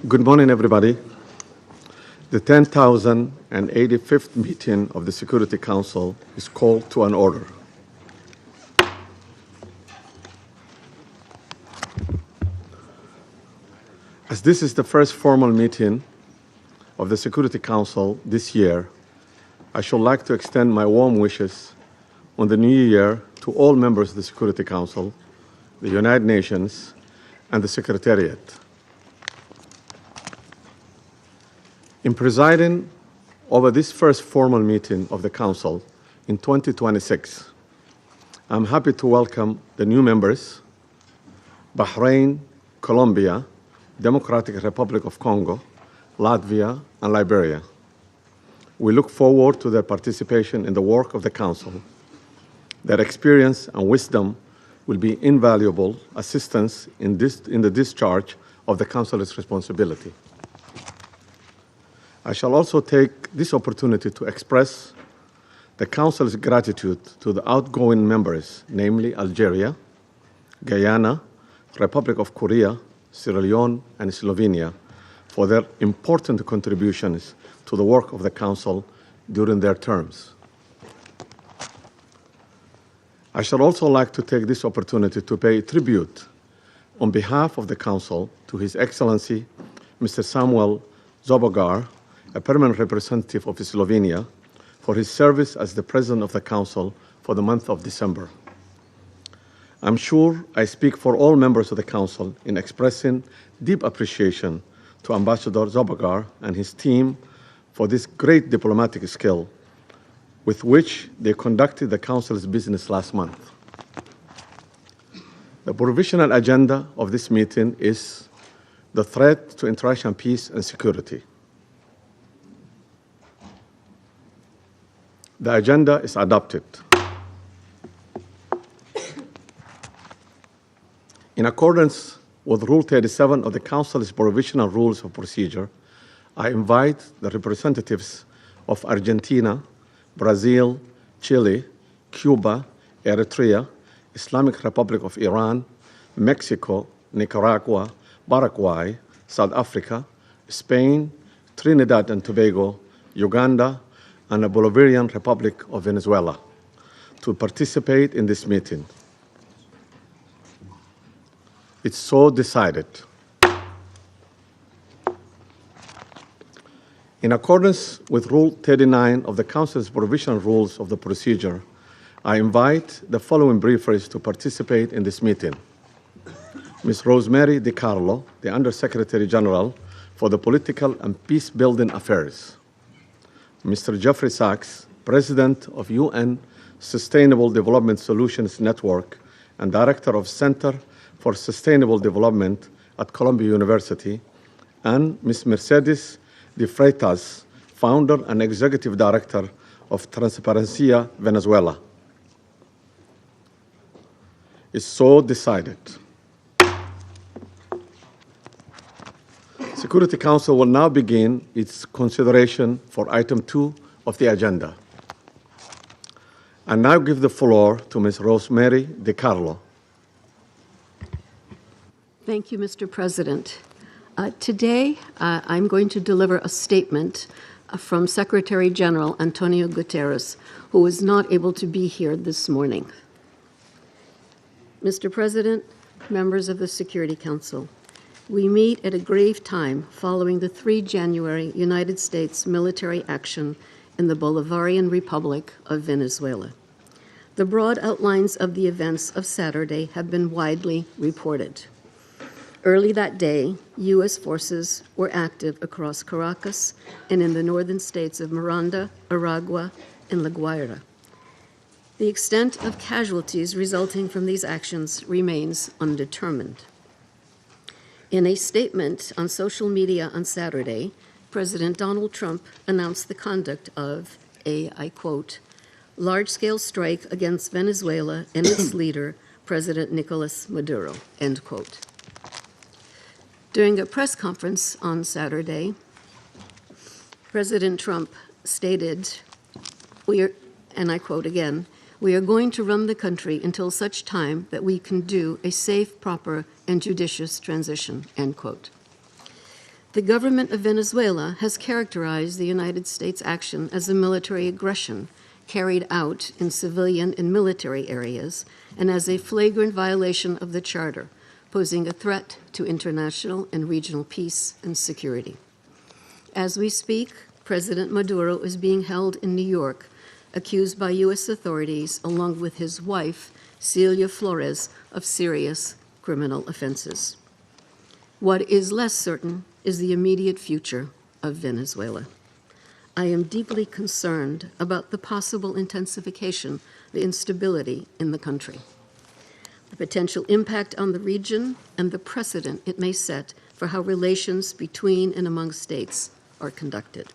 Good morning, everybody. The 10,085th meeting of the Security Council is called to an order. As this is the first formal meeting of the Security Council this year, I should like to extend my warm wishes on the new year to all members of the Security Council, the United Nations, and the Secretariat. In presiding over this first formal meeting of the Council in 2026, I'm happy to welcome the new members, Bahrain, Colombia, Democratic Republic of Congo, Latvia, and Liberia. We look forward to their participation in the work of the Council. Their experience and wisdom will be invaluable assistance in the discharge of the Council's responsibility. I shall also take this opportunity to express the Council's gratitude to the outgoing members, namely Algeria, Guyana, Republic of Korea, Sierra Leone, and Slovenia, for their important contributions to the work of the Council during their terms. I shall also like to take this opportunity to pay tribute on behalf of the Council to His Excellency, Mr. Samuel Zobogar, a permanent representative of Slovenia, for his service as the President of the Council for the month of December. I'm sure I speak for all members of the Council in expressing deep appreciation to Ambassador Zobogar and his team for this great diplomatic skill with which they conducted the Council's business last month. The provisional agenda of this meeting is the threat to international peace and security. The agenda is adopted. In accordance with Rule 37 of the Council's Provisional Rules of Procedure, I invite the representatives of Argentina, Brazil, Chile, Cuba, Eritrea, Islamic Republic of Iran, Mexico, Nicaragua, Paraguay, South Africa, Spain, Trinidad and Tobago, Uganda, and the Bolivarian Republic of Venezuela to participate in this meeting. It's so decided. In accordance with Rule 39 of the Council's Provisional Rules of the Procedure, I invite the following briefers to participate in this meeting. Ms. Rosemary DiCarlo, the Undersecretary General for the Political and Peace-Building Affairs. Mr. Jeffrey Sachs, President of UN Sustainable Development Solutions Network and Director of Center for Sustainable Development at Columbia University, and Ms. Mercedes de Freitas, Founder and Executive Director of Transparencia Venezuela. Is so decided. Security Council will now begin its consideration for item 2 of the agenda. I now give the floor to Ms. Rosemary DiCarlo. Thank you, Mr. President. Today, I'm going to deliver a statement from Secretary General Antonio Guterres, who was not able to be here this morning. Mr. President, members of the Security Council, we meet at a grave time following the 3 January United States military action in the Bolivarian Republic of Venezuela. The broad outlines of the events of Saturday have been widely reported. Early that day, U.S. forces were active across Caracas and in the northern states of Miranda, Aragua, and La Guaira. The extent of casualties resulting from these actions remains undetermined. In a statement on social media on Saturday, President Donald Trump announced the conduct of a, I quote, large-scale strike against Venezuela and its leader, President Nicolas Maduro, end quote. During a press conference on Saturday, President Trump stated, and I quote again, "We are going to run the country until such time that we can do a safe, proper, and judicious transition," end quote. The government of Venezuela has characterized the United States action as a military aggression carried out in civilian and military areas and as a flagrant violation of the Charter, posing a threat to international and regional peace and security. As we speak, President Maduro is being held in New York, accused by U.S. authorities, along with his wife, Celia Flores, of serious criminal offenses. What is less certain is the immediate future of Venezuela. I am deeply concerned about the possible intensification of the instability in the country, the potential impact on the region, and the precedent it may set for how relations between and among states are conducted.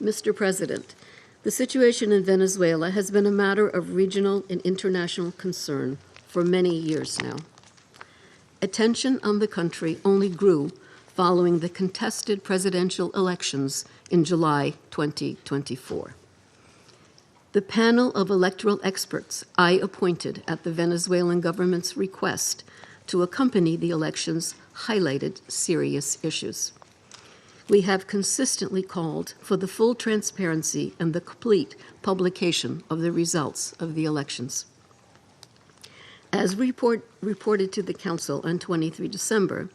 Mr. President, the situation in Venezuela has been a matter of regional and international concern for many years now. Attention on the country only grew following the contested presidential elections in July 2024. The panel of electoral experts I appointed at the Venezuelan government's request to accompany the elections highlighted serious issues. We have consistently called for the full transparency and the complete publication of the results of the elections. As reported to the Council on 23 December,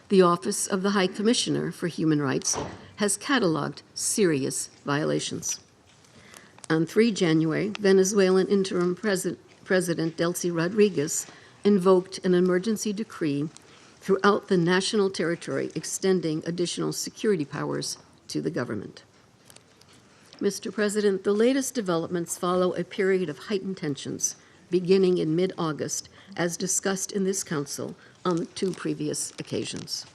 the Office of the High Commissioner for Human Rights has cataloged serious violations. On 3 January, Venezuelan interim President Delcy Rodriguez invoked an emergency decree throughout the national territory, extending additional security powers to the government. Mr. President, the latest developments follow a period of heightened tensions beginning in mid-August, as discussed in this Council on 2 previous occasions.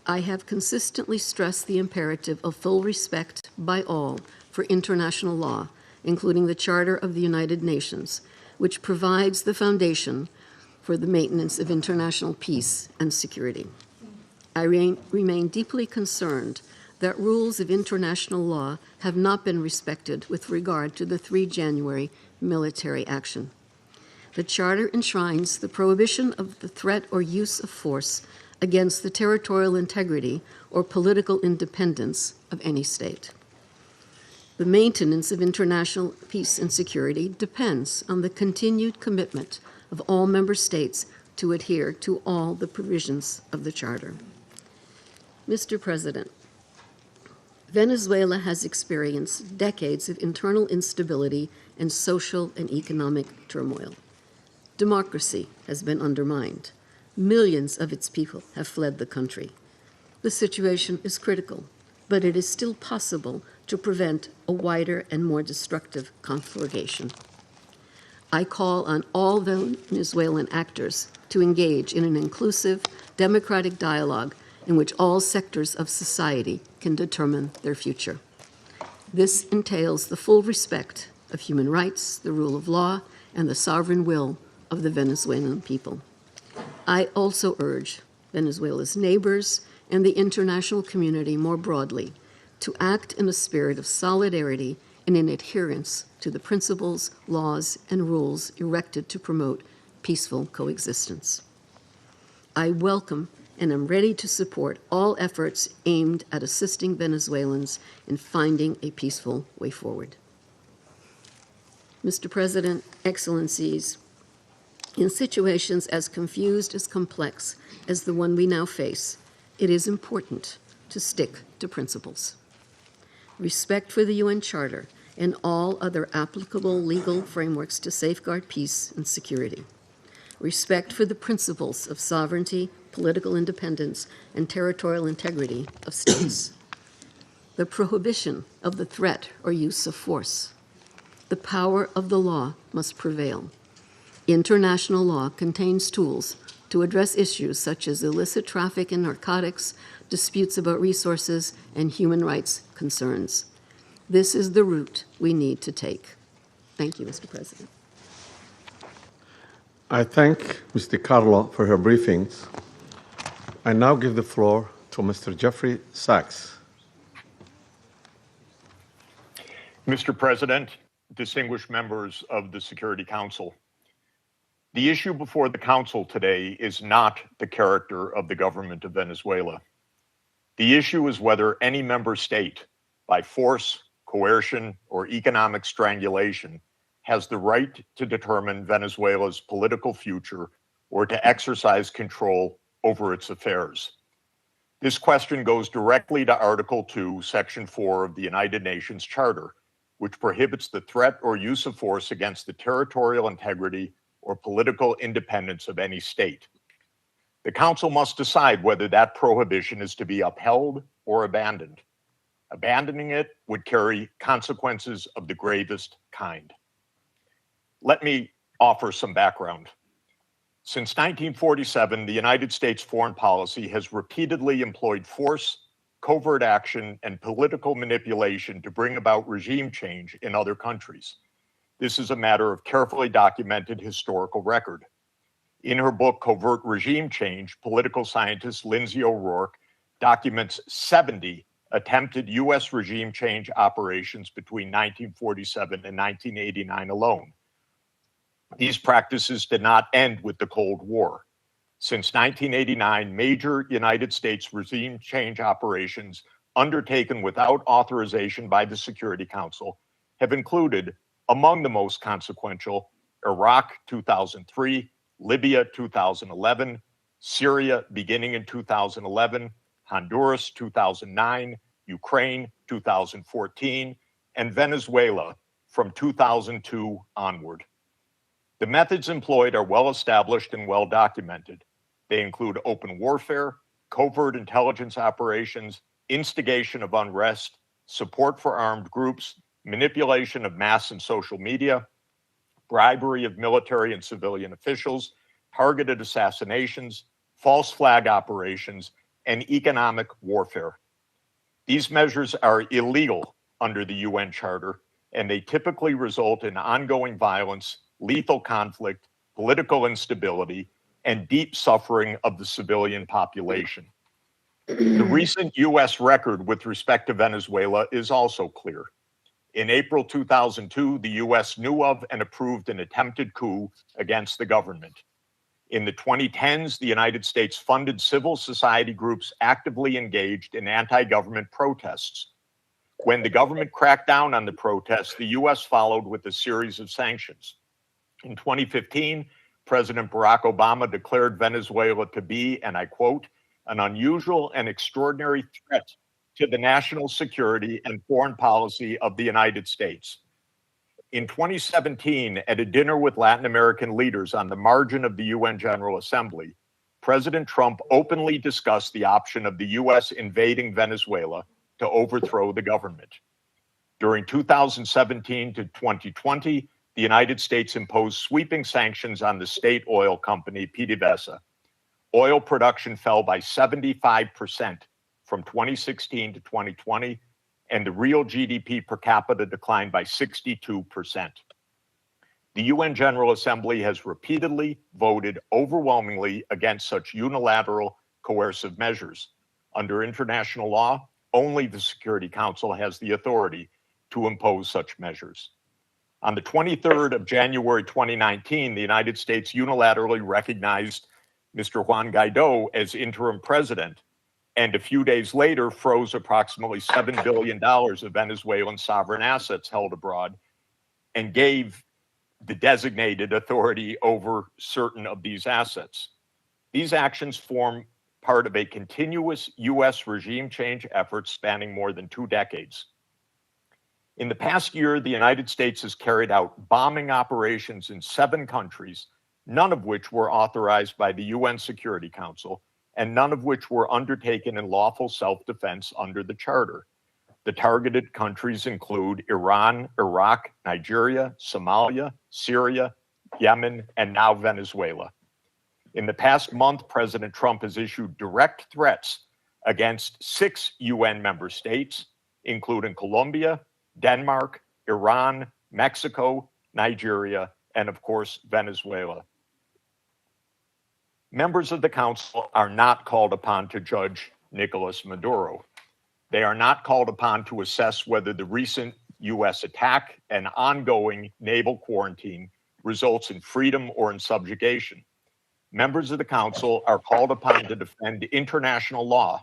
I have consistently stressed the imperative of full respect by all for international law, including the Charter of the United Nations, which provides the foundation for the maintenance of international peace and security. I remain deeply concerned that rules of international law have not been respected with regard to the 3 January military action. The Charter enshrines the prohibition of the threat or use of force against the territorial integrity or political independence of any state. The maintenance of international peace and security depends on the continued commitment of all member states to adhere to all the provisions of the Charter. Mr. President, Venezuela has experienced decades of internal instability and social and economic turmoil. Democracy has been undermined. Millions of its people have fled the country. The situation is critical, but it is still possible to prevent a wider and more destructive conflagration. I call on all Venezuelan actors to engage in an inclusive, democratic dialogue in which all sectors of society can determine their future. This entails the full respect of human rights, the rule of law, and the sovereign will of the Venezuelan people. I also urge Venezuela's neighbors and the international community more broadly to act in a spirit of solidarity and in adherence to the principles, laws, and rules erected to promote peaceful coexistence. I welcome and am ready to support all efforts aimed at assisting Venezuelans in finding a peaceful way forward. Mr. President, Excellencies, in situations as confused as complex as the one we now face, it is important to stick to principles. Respect for the UN Charter and all other applicable legal frameworks to safeguard peace and security. Respect for the principles of sovereignty, political independence, and territorial integrity of states. The prohibition of the threat or use of force. The power of the law must prevail. International law contains tools to address issues such as illicit traffic in narcotics, disputes about resources, and human rights concerns. This is the route we need to take. Thank you, Mr. President. I thank Ms. DiCarlo for her briefings. I now give the floor to Mr. Jeffrey Sachs. Mr. President, distinguished members of the Security Council, the issue before the Council today is not the character of the government of Venezuela. The issue is whether any member state, by force, coercion, or economic strangulation, has the right to determine Venezuela's political future or to exercise control over its affairs. This question goes directly to Article 2, Section 4 of the United Nations Charter, which prohibits the threat or use of force against the territorial integrity or political independence of any state. The Council must decide whether that prohibition is to be upheld or abandoned. Abandoning it would carry consequences of the gravest kind. Let me offer some background. Since 1947, the United States foreign policy has repeatedly employed force, covert action, and political manipulation to bring about regime change in other countries. This is a matter of carefully documented historical record. In her book, Covert Regime Change, political scientist Lindsay O'Rourke documents 70 attempted U.S. regime change operations between 1947 and 1989 alone. These practices did not end with the Cold War. Since 1989, major United States regime change operations undertaken without authorization by the Security Council have included, among the most consequential, Iraq 2003, Libya 2011, Syria beginning in 2011, Honduras 2009, Ukraine 2014, and Venezuela from 2002 onward. The methods employed are well established and well documented. They include open warfare, covert intelligence operations, instigation of unrest, support for armed groups, manipulation of mass and social media, bribery of military and civilian officials, targeted assassinations, false flag operations, and economic warfare. These measures are illegal under the UN Charter, and they typically result in ongoing violence, lethal conflict, political instability, and deep suffering of the civilian population. The recent U.S. record with respect to Venezuela is also clear. In April 2002, the U.S. knew of and approved an attempted coup against the government. In the 2010s, the United States funded civil society groups actively engaged in anti-government protests. When the government cracked down on the protests, the U.S. followed with a series of sanctions. In 2015, President Barack Obama declared Venezuela to be, and I quote, an unusual and extraordinary threat to the national security and foreign policy of the United States. In 2017, at a dinner with Latin American leaders on the margin of the UN General Assembly, President Trump openly discussed the option of the U.S. invading Venezuela to overthrow the government. During 2017 to 2020, the United States imposed sweeping sanctions on the state oil company PDVSA. Oil production fell by 75% from 2016 to 2020, and the real GDP per capita declined by 62%. The UN General Assembly has repeatedly voted overwhelmingly against such unilateral coercive measures. Under international law, only the Security Council has the authority to impose such measures. On the 23rd of January 2019, the United States unilaterally recognized Mr. Juan Guaido as interim president, and a few days later froze approximately $7 billion of Venezuelan sovereign assets held abroad and gave the designated authority over certain of these assets. These actions form part of a continuous U.S. regime change effort spanning more than 2 decades. In the past year, the United States has carried out bombing operations in 7 countries, none of which were authorized by the UN Security Council, and none of which were undertaken in lawful self-defense under the Charter. The targeted countries include Iran, Iraq, Nigeria, Somalia, Syria, Yemen, and now Venezuela. In the past month, President Trump has issued direct threats against 6 UN member states, including Colombia, Denmark, Iran, Mexico, Nigeria, and of course, Venezuela. Members of the Council are not called upon to judge Nicolas Maduro. They are not called upon to assess whether the recent U.S. attack and ongoing naval quarantine results in freedom or in subjugation. Members of the Council are called upon to defend international law,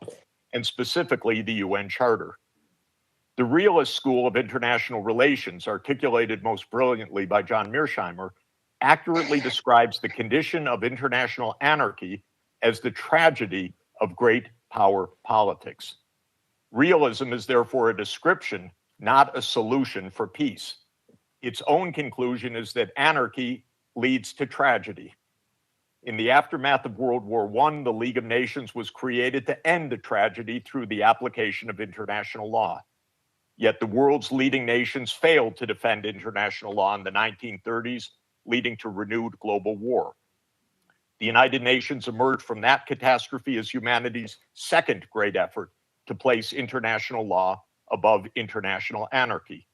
and specifically the UN Charter. The realist school of international relations, articulated most brilliantly by John Mearsheimer, accurately describes the condition of international anarchy as the tragedy of great power politics. Realism is therefore a description, not a solution for peace. Its own conclusion is that anarchy leads to tragedy. In the aftermath of World War I, the League of Nations was created to end the tragedy through the application of international law. Yet the world's leading nations failed to defend international law in the 1930s, leading to renewed global war. The United Nations emerged from that catastrophe as humanity's second great effort to place international law above international anarchy.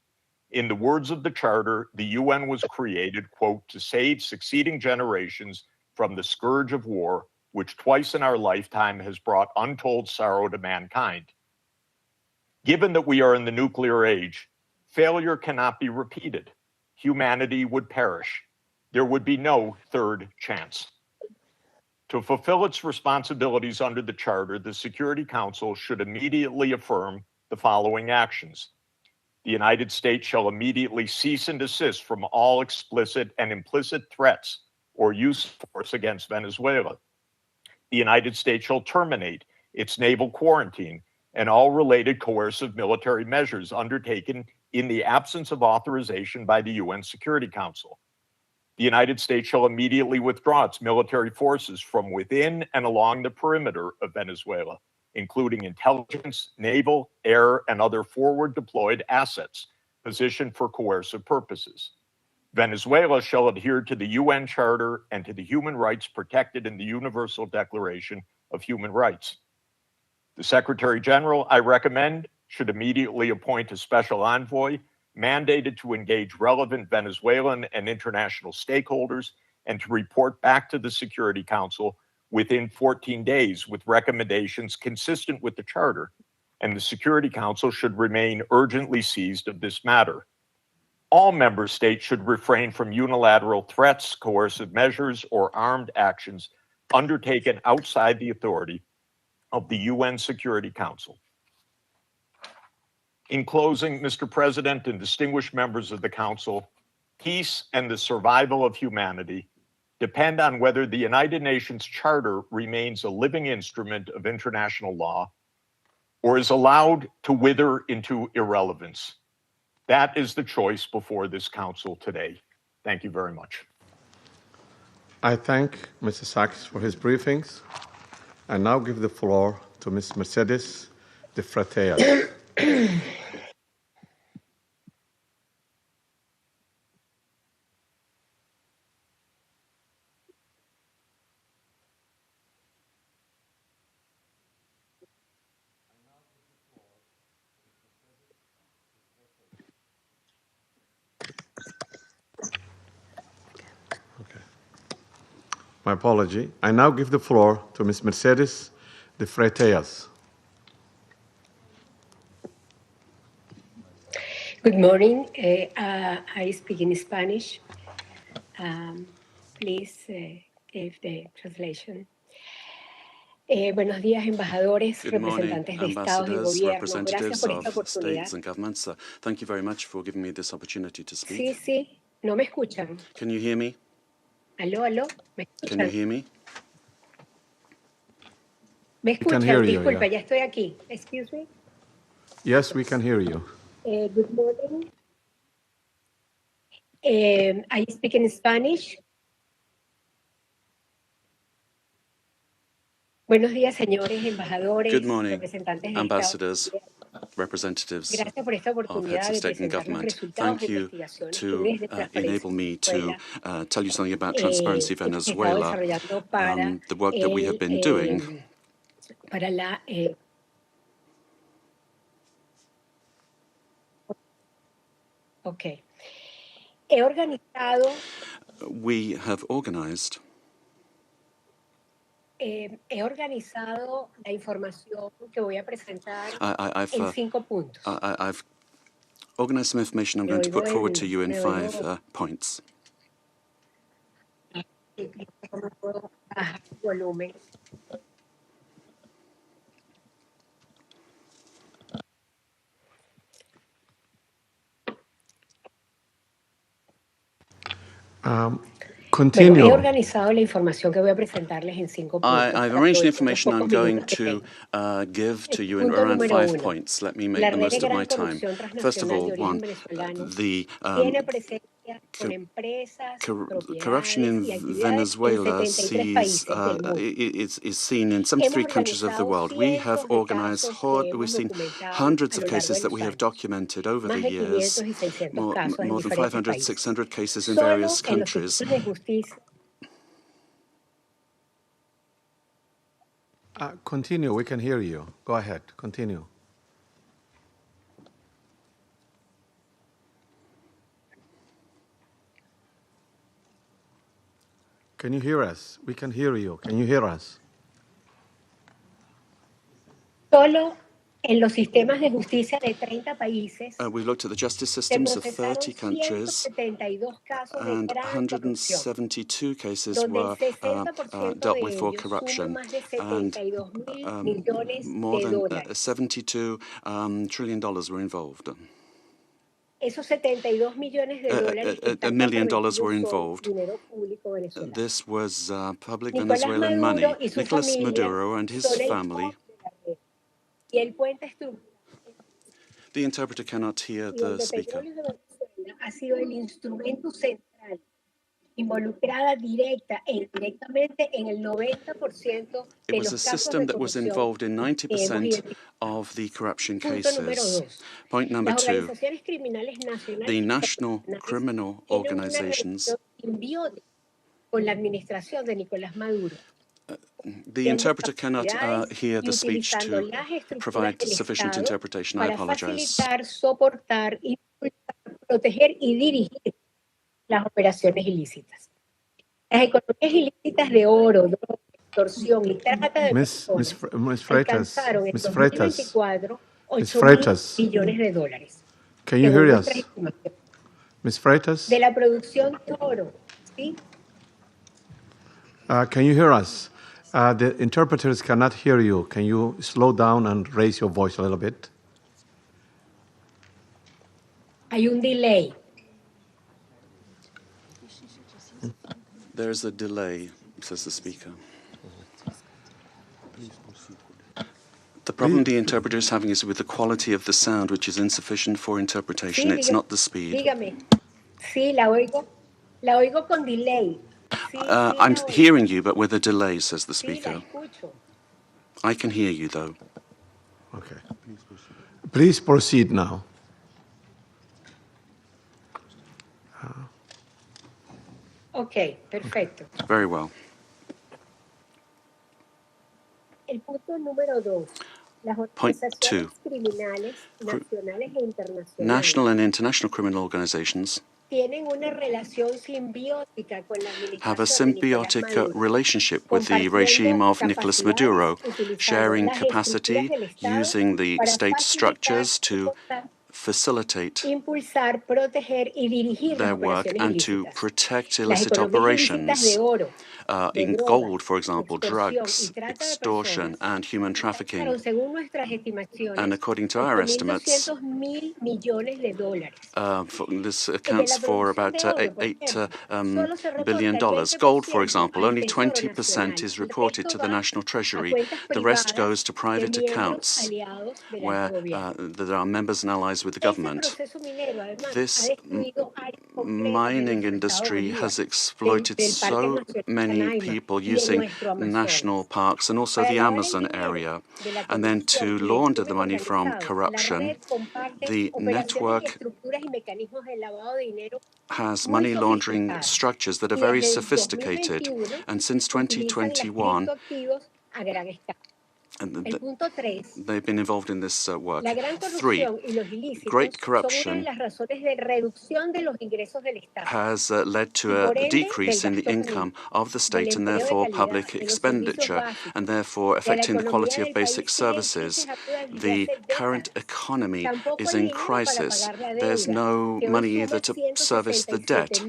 In the words of the Charter, the UN was created, quote, to save succeeding generations from the scourge of war, which twice in our lifetime has brought untold sorrow to mankind. Given that we are in the nuclear age, failure cannot be repeated. Humanity would perish. There would be no third chance. To fulfill its responsibilities under the Charter, the Security Council should immediately affirm the following actions. The United States shall immediately cease and desist from all explicit and implicit threats or use of force against Venezuela. The United States shall terminate its naval quarantine and all related coercive military measures undertaken in the absence of authorization by the UN Security Council. The United States shall immediately withdraw its military forces from within and along the perimeter of Venezuela, including intelligence, naval, air, and other forward deployed assets positioned for coercive purposes. Venezuela shall adhere to the UN Charter and to the human rights protected in the Universal Declaration of Human Rights. The Secretary General, I recommend, should immediately appoint a special envoy mandated to engage relevant Venezuelan and international stakeholders and to report back to the Security Council within 14 days with recommendations consistent with the Charter, and the Security Council should remain urgently seized of this matter. All member states should refrain from unilateral threats, coercive measures, or armed actions undertaken outside the authority of the UN Security Council. In closing, Mr. President and distinguished members of the Council, peace and the survival of humanity depend on whether the United Nations Charter remains a living instrument of international law or is allowed to wither into irrelevance. That is the choice before this council today. Thank you very much. I thank Mr. Sachs for his briefings. I now give the floor to Ms. Mercedes de Freitas. My apology. I now give the floor to Ms. Mercedes de Freitas. Good morning. I speak in Spanish. Please give the translation. Buenos días, embajadores, Good morning, representantes de estados y ambassadors, gobiernos. Gracias representatives por esta of oportunidad. states and governments. Thank you very much for giving me this opportunity to speak. Sí, sí, no me escuchan. Can you hear me? Aló, aló, ¿me Can you escuchan? hear me? ¿Me We can escuchan? hear you, Disculpa, yeah. ya estoy aquí. Excuse me. Yes, we can hear you. Good morning. I speak in Spanish. Buenos días, señores embajadores, Good morning, representantes de ambassadors, estados. representatives Gracias por esta of heads oportunidad of de state and presentar los government. resultados Thank de you investigaciones to desde Transparencia enable me to Venezuela tell you something about Transparency que he estado Venezuela, desarrollando para the work that we have been doing. para la He organizado We have organized la información que voy a presentar I've en 5 puntos. I've organized some information I'm going to put forward to you in 5 points. Volumen. Continue. He organizado la información que voy a presentarles en 5 puntos. I've arranged the information I'm going to give to you in around 5 points. Let me make the most of my time. First of all, one, the corruption in Venezuela is seen in 73 countries of the world. We have organized, we've seen hundreds of cases that we have documented over the years, more than 500, 600 cases in various countries. Continue. We can hear you. Go ahead. Continue. Can you hear us? We can hear you. Can you hear us? Solo en los sistemas de justicia de 30 países We've looked at the justice se systems of procesaron 30 countries, 172 casos de and gran corrupción, 172 cases donde were el 60% dealt de with for ellos corruption, suma más de and 72.000 millones more de than dólares. $72 trillion were involved. Esos 72 millones de dólares que $1 están million comprometidos were son involved. dinero público venezolano. This was public Nicolás Venezuelan Maduro money. y su Nicolas familia Maduro and his son el family. costo de la red. Y el puente estructural The interpreter cannot hear y el the de speaker. Petróleos de Venezuela ha sido el instrumento central, involucrada directa e indirectamente en el 90% It de was a los casos system de that was corrupción involved in que hemos 90% identificado. of the corruption Punto número cases. 2. Point number Las 2, organizaciones criminales nacionales the y national internacionales criminal tienen una organizations. relación simbiótica con la administración de Nicolás Maduro. The interpreter cannot hear the speech to provide sufficient interpretation. I Para apologize. facilitar, soportar, impulsar, proteger y dirigir las operaciones ilícitas. Las economías ilícitas de oro, droga, extorsión y trata de personas alcanzaron en 2024 $8.000 billones de dólares. Can you hear us? Ms. Freitas? De la producción de oro, ¿sí? Can you hear us? The interpreters cannot hear you. Can you slow down and raise your voice a little bit? Hay un delay. There is a delay, says the speaker. The problem the interpreter is having is with the quality of the sound, which is insufficient for interpretation. It's not the speed. Dígame. Sí, la oigo. La oigo con delay. I'm hearing you, but with a delay, says the Sí, la speaker. escucho. I can hear you, though. Okay. Please proceed now. Ok, perfecto. Very well. El punto número 2. Las Point organizaciones 2. criminales nacionales e internacionales National and international criminal organizations tienen una relación simbiótica con la have a administración de Nicolás symbiotic Maduro, relationship with the regime of Nicolas Maduro, sharing capacity, using the state structures to facilitate impulsar, proteger y dirigir their las work operaciones and to ilícitas. protect Las illicit economías ilícitas operations de oro, de in drogas, gold, for example, extorsión y drugs, trata de extortion, personas, and human trafficking. según nuestras estimaciones, And according to our estimates, 8.200.000 millones de dólares. this accounts for about $8 billion. Gold, for example, only 20% is reported to the National Treasury. The rest goes to private accounts where there are members and allies with the government. This mining industry has exploited so many people using national parks and also the Amazon area. And then to launder the money from corruption, the network has money laundering structures that are very sophisticated. And since 2021, they've been involved in this work. 3, great corruption has led to a decrease in the income of the state and therefore public expenditure, and therefore affecting the quality of basic services. The current economy is in crisis. There's no money either to service the debt.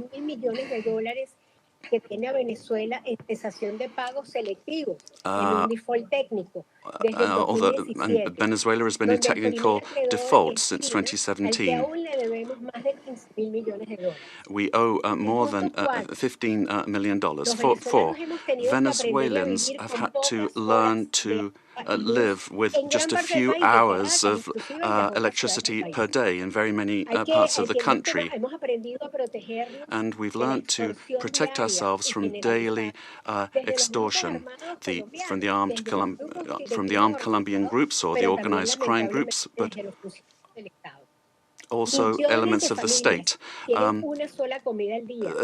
Although Venezuela has been in technical default since 2017. We owe more than $15 million. 4, Venezuelans have had to learn to live with just a few hours of electricity per day in very many parts of the country. And we've learned to protect ourselves from daily extortion from the armed Colombian groups or the organized crime groups, but also elements of the state.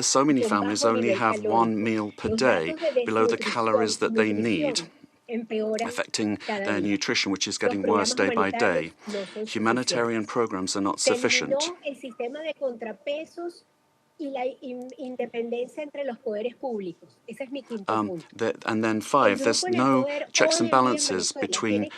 So many families only have one meal per day, below the calories that they need, affecting their nutrition, which is getting worse day by day. Humanitarian programs are not sufficient. And then 5, there's no checks and balances between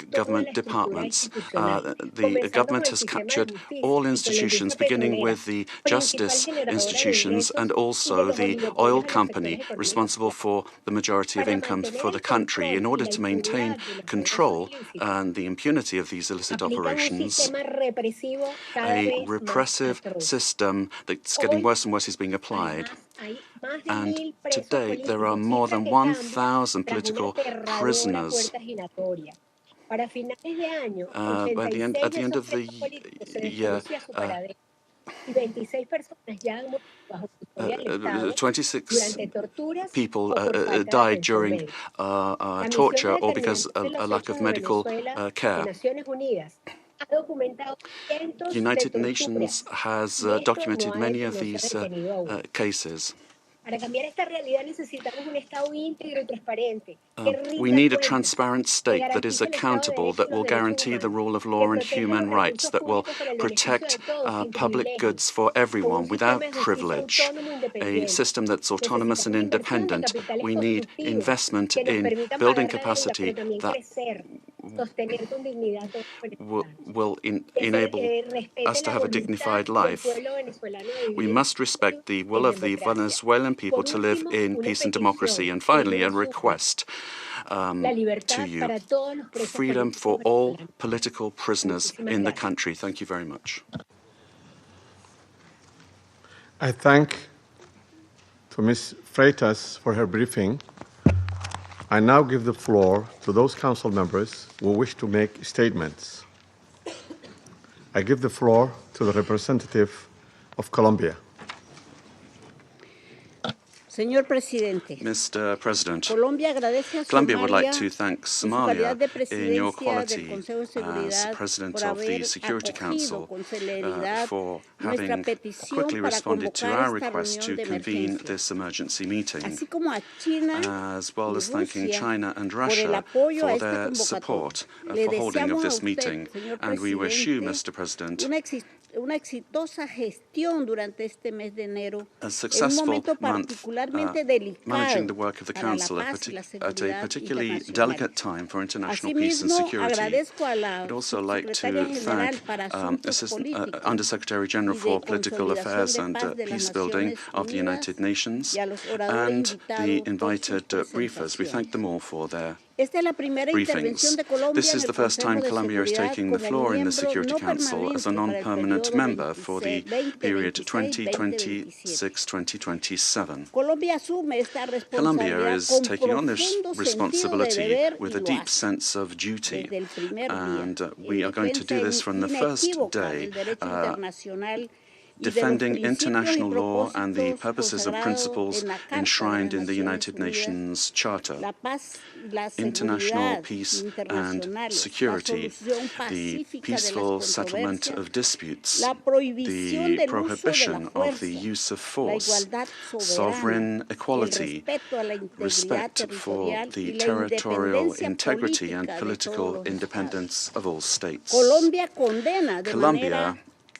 government departments. The government has captured all institutions, beginning with the justice institutions and also the oil company responsible for the majority of income for the country. In order to maintain control and the impunity of these illicit operations, a repressive system that's getting worse and worse is being applied. And today there are more than 1,000 political prisoners. At the end of the year, 26 people died during torture or because of a lack of medical care. The United Nations has documented many of these cases. We need a transparent state that is accountable, that will guarantee the rule of law and human rights, that will protect public goods for everyone without privilege, a system that's autonomous and independent. We need investment in building capacity that will enable us to have a dignified life. We must respect the will of the Venezuelan people to live in peace and democracy. And finally, a request to you. Freedom for all political prisoners in the country. Thank you very much. I thank to Ms. Freitas for her briefing. I now give the floor to those council members who wish to make statements. I give the floor to the representative of Colombia. Señor Presidente, Mr. President, Colombia would like to thank Somalia in your quality as President of the Security Council for having quickly responded to our request to convene this emergency meeting, as well as thanking China and Russia for their support for holding of this meeting. And we wish you, Mr. President, una exitosa gestión durante este mes de enero, a successful month managing the delicado work of the para la Council paz y la at a seguridad particularly internacional. delicate time for international peace and Asimismo, security. agradezco a la I'd also like to Secretaria General thank para Asuntos Políticos Undersecretary General y de for Political Consolidación Affairs de and Paz de las Peace Building Naciones of the United Unidas Nations y a los oradores and the invitados por invited sus briefers. We thank them all for their Esta es la primera intervención briefings. de Colombia This en is el the first time Consejo de Colombia is Seguridad taking the como floor in the miembro Security no Council as a permanente para el non-permanent periodo member for the 2026, period 2027. 2026-2027. Colombia asume esta Colombia responsabilidad is con taking on this profundo sentido de responsibility deber with y a lo deep hace. sense of duty, Desde el primer and día, we are going to do this from the first day, defending international law and the purposes and principles enshrined in the United Nations Charter. International peace and security, the peaceful settlement of disputes, the prohibition of the use of force, sovereign equality, respect for the territorial integrity and political independence of all states. Colombia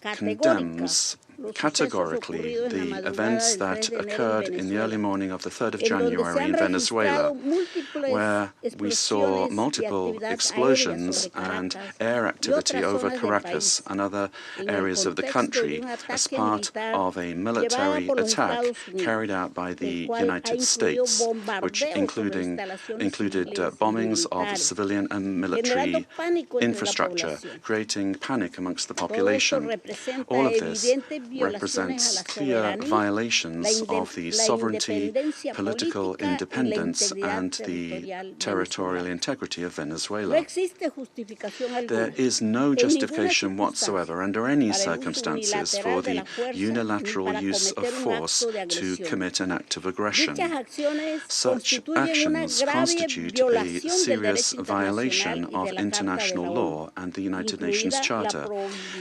condemns categorically the events that occurred in the early morning of the 3rd of January in Venezuela, where we saw multiple explosions and air activity over Caracas and other areas of the country as part of a military attack carried out by the United States, which included bombings of civilian and military infrastructure, creating panic amongst the population. All of this represents clear violations of the sovereignty, political independence, and the territorial integrity of Venezuela. There is no justification whatsoever under any circumstances for the unilateral use of force to commit an act of aggression. Such actions constitute a serious violation of international law and the United Nations Charter,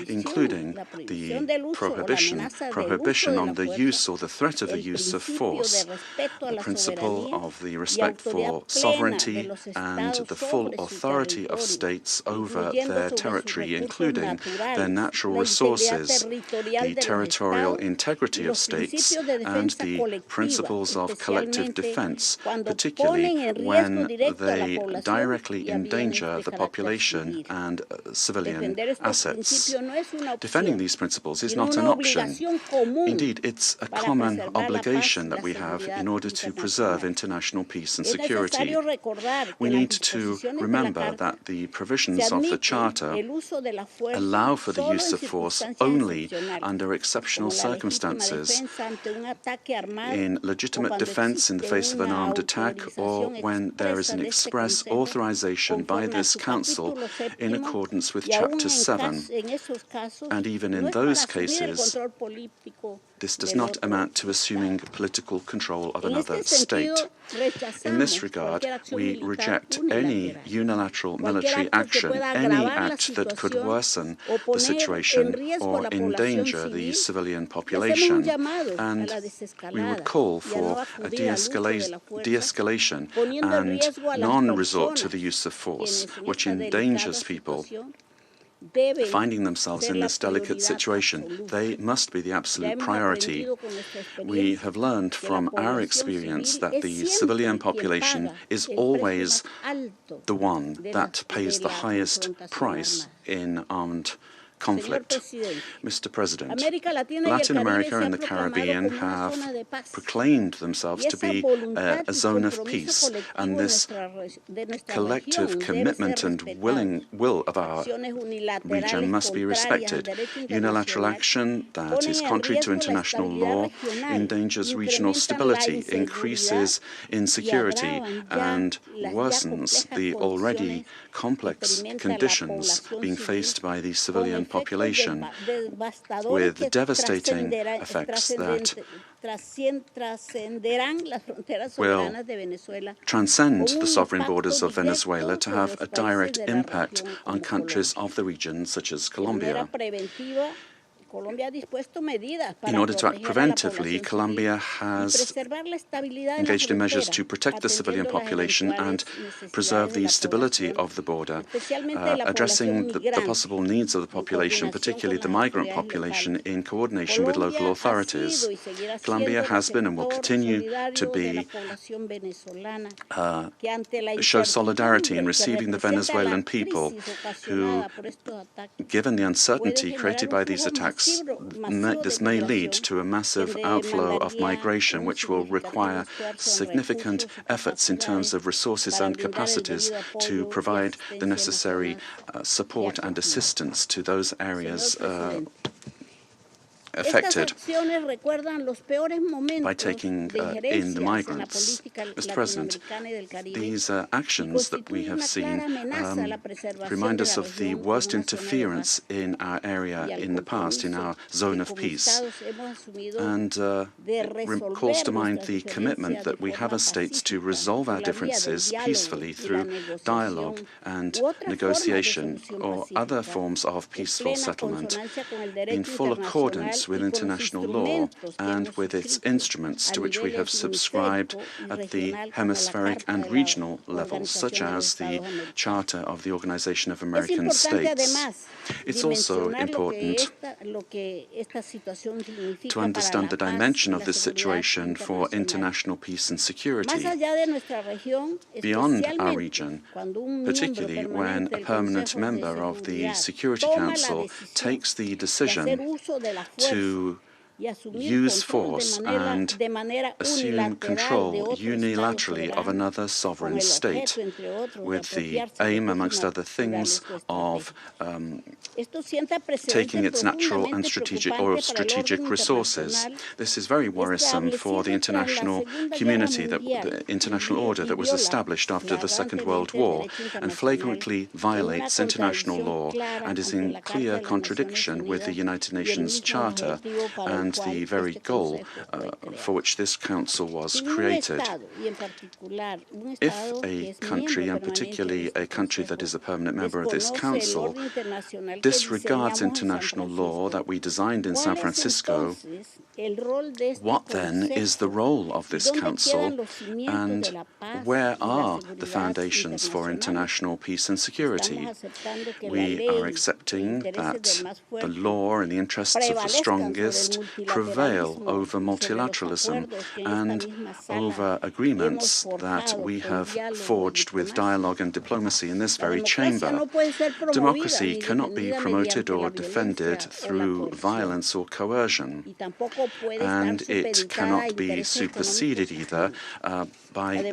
including the prohibition on the use or the threat of the use of force, the principle of the respect for sovereignty and the full authority of states over their territory, including their natural resources, the territorial integrity of states, and the principles of collective defense, particularly when they directly endanger the population and civilian assets. Defending these principles is not an option. Indeed, it's a common obligation that we have in order to preserve international peace and security. We need to remember that the provisions of the Charter allow for the use of force only under exceptional circumstances, in legitimate defense in the face of an armed attack, or when there is an express authorization by this Council in accordance with Chapter 7. And even in those cases, this does not amount to assuming political control of another state. In this regard, we reject any unilateral military action, any act that could worsen the situation or endanger the civilian population. And we would call for a de-escalation and non-resort to the use of force, which endangers people finding themselves in this delicate situation. They must be the absolute priority. We have learned from our experience that the civilian population is always the one that pays the highest price in armed conflict. Mr. President, Latin America and the Caribbean have proclaimed themselves to be a zone of peace, and this collective commitment and will of our region must be respected. Unilateral action that is contrary to international law endangers regional stability, increases insecurity, and worsens the already complex conditions being faced by the civilian population, with devastating effects that will transcend the sovereign borders of Venezuela to have a direct impact on countries of the region, such as Colombia. In order to act preventively, Colombia has engaged in measures to protect the civilian population and preserve the stability of the border, addressing the possible needs of the population, particularly the migrant population, in coordination with local authorities. Colombia has been and will continue to be show solidarity in receiving the Venezuelan people who, given the uncertainty created by these attacks, this may lead to a massive outflow of migration, which will require significant efforts in terms of resources and capacities to provide the necessary support and assistance to those areas affected by taking in the migrants. Mr. President, these actions that we have seen remind us of the worst interference in our area in the past, in our zone of peace, and calls to mind the commitment that we have as states to resolve our differences peacefully through dialogue and negotiation or other forms of peaceful settlement in full accordance with international law and with its instruments to which we have subscribed at the hemispheric and regional levels, such as the Charter of the Organization of American States. It's also important to understand the dimension of this situation for international peace and security beyond our region, particularly when a permanent member of the Security Council takes the decision to use force and assume control unilaterally of another sovereign state, with the aim, amongst other things, of taking its natural and strategic resources. This is very worrisome for the international community, the international order that was established after the Second World War, and flagrantly violates international law and is in clear contradiction with the United Nations Charter and the very goal for which this council was created. If a country, and particularly a country that is a permanent member of this council, disregards international law that we designed in San Francisco, what then is the role of this council, and where are the foundations for international peace and security? We are accepting that the law and the interests of the strongest prevail over multilateralism and over agreements that we have forged with dialogue and diplomacy in this very chamber. Democracy cannot be promoted or defended through violence or coercion, and it cannot be superseded either by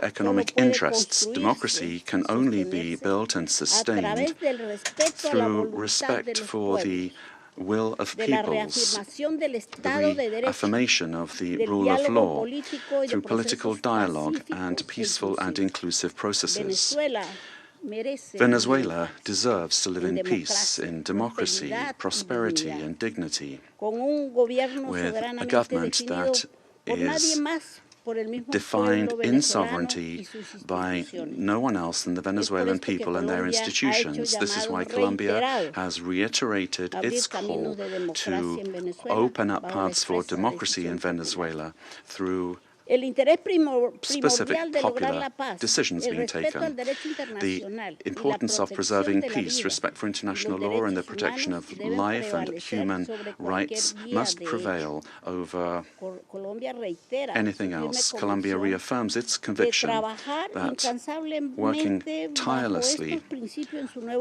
economic interests. Democracy can only be built and sustained through respect for the will of peoples, the reaffirmation of the rule of law, through political dialogue and peaceful and inclusive processes. Venezuela deserves to live in peace, in democracy, prosperity, and dignity, with a government that is defined in sovereignty by no one else than the Venezuelan people and their institutions. This is why Colombia has reiterated its call to open up paths for democracy in Venezuela through specific popular decisions being taken. The importance of preserving peace, respect for international law, and the protection of life and human rights must prevail over anything else. Colombia reaffirms its conviction that working tirelessly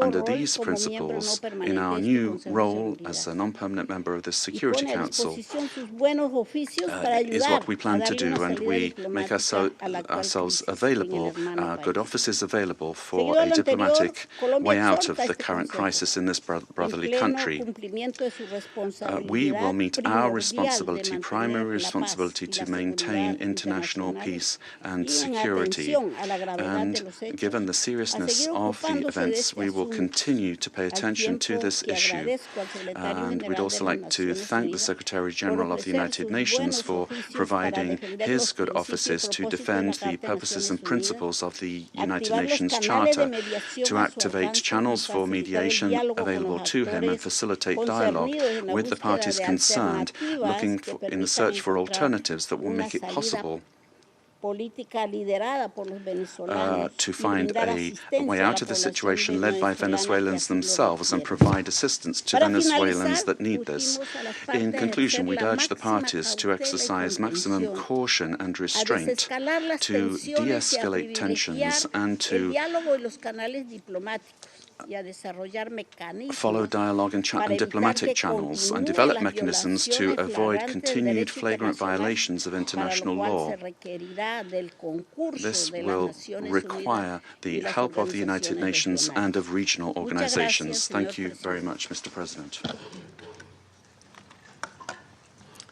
under these principles in our new role as a non-permanent member of the Security Council is what we plan to do, and we make ourselves available, our good offices available for a diplomatic way out of the current crisis in this brotherly country. We will meet our responsibility, primary responsibility, to maintain international peace and security. And given the seriousness of the events, we will continue to pay attention to this issue. And we'd also like to thank the Secretary General of the United Nations for providing his good offices to defend the purposes and principles of the United Nations Charter, to activate channels for mediation available to him and facilitate dialogue with the parties concerned, looking in the search for alternatives that will make it possible to find a way out of the situation led by Venezuelans themselves and provide assistance to Venezuelans that need this. In conclusion, we'd urge the parties to exercise maximum caution and restraint, to de-escalate tensions, and to follow dialogue and diplomatic channels, and develop mechanisms to avoid continued flagrant violations of international law. This will require the help of the United Nations and of regional organizations. Thank you very much, Mr. President.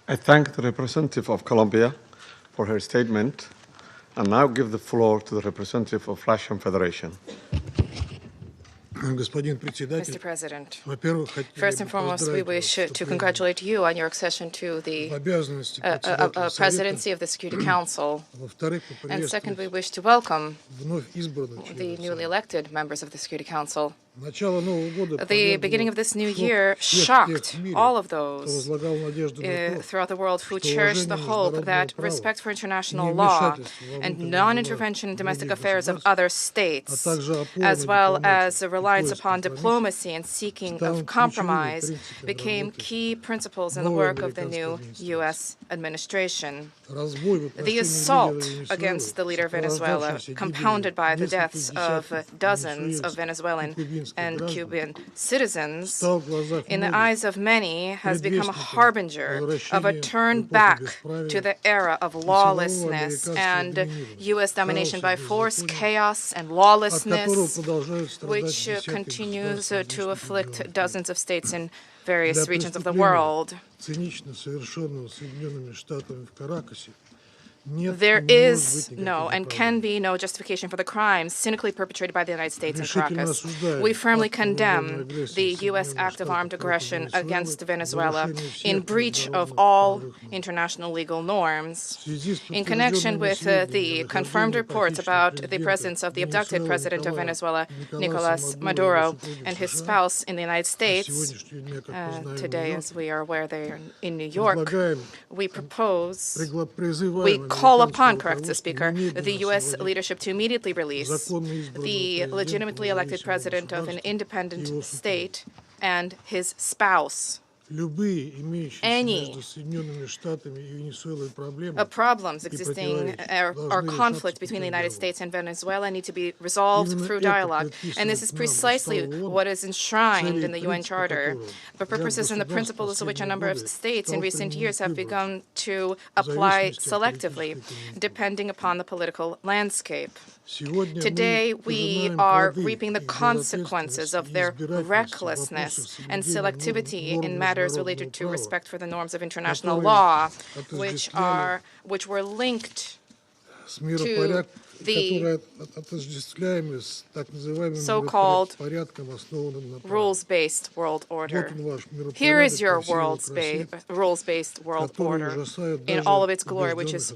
I thank the representative of Colombia for her statement, and now give the floor to the representative of Russian Federation. Mr. President, first and foremost, we wish to congratulate you on your accession to the presidency of the Security Council. And second, we wish to welcome the newly elected members of the Security Council. The beginning of this new year shocked all of those throughout the world who cherished the hope that respect for international law and non-intervention in domestic affairs of other states, as well as a reliance upon diplomacy and seeking of compromise, became key principles in the work of the new U.S. administration. The assault against the leader of Venezuela, compounded by the deaths of dozens of Venezuelan and Cuban citizens, in the eyes of many, has become a harbinger of a turn back to the era of lawlessness and U.S. domination by force, chaos, and lawlessness, which continues to afflict dozens of states in various regions of the world. There is no and can be no justification for the crimes cynically perpetrated by the United States in Caracas. We firmly condemn the U.S. act of armed aggression against Venezuela in breach of all international legal norms. In connection with the confirmed reports about the presence of the abducted president of Venezuela, Nicolas Maduro, and his spouse in the United States, today, as we are aware, they are in New York, we call upon, corrects the Speaker, the U.S. leadership to immediately release the legitimately elected president of an independent state and his spouse. Any problems existing or conflict between the United States and Venezuela need to be resolved through dialogue. And this is precisely what is enshrined in the UN Charter, the purposes and the principles of which a number of states in recent years have begun to apply selectively, depending upon the political landscape. Today, we are reaping the consequences of their recklessness and selectivity in matters related to respect for the norms of international law, which were linked to the so-called rules-based world order. Here is your rules-based world order in all of its glory, which is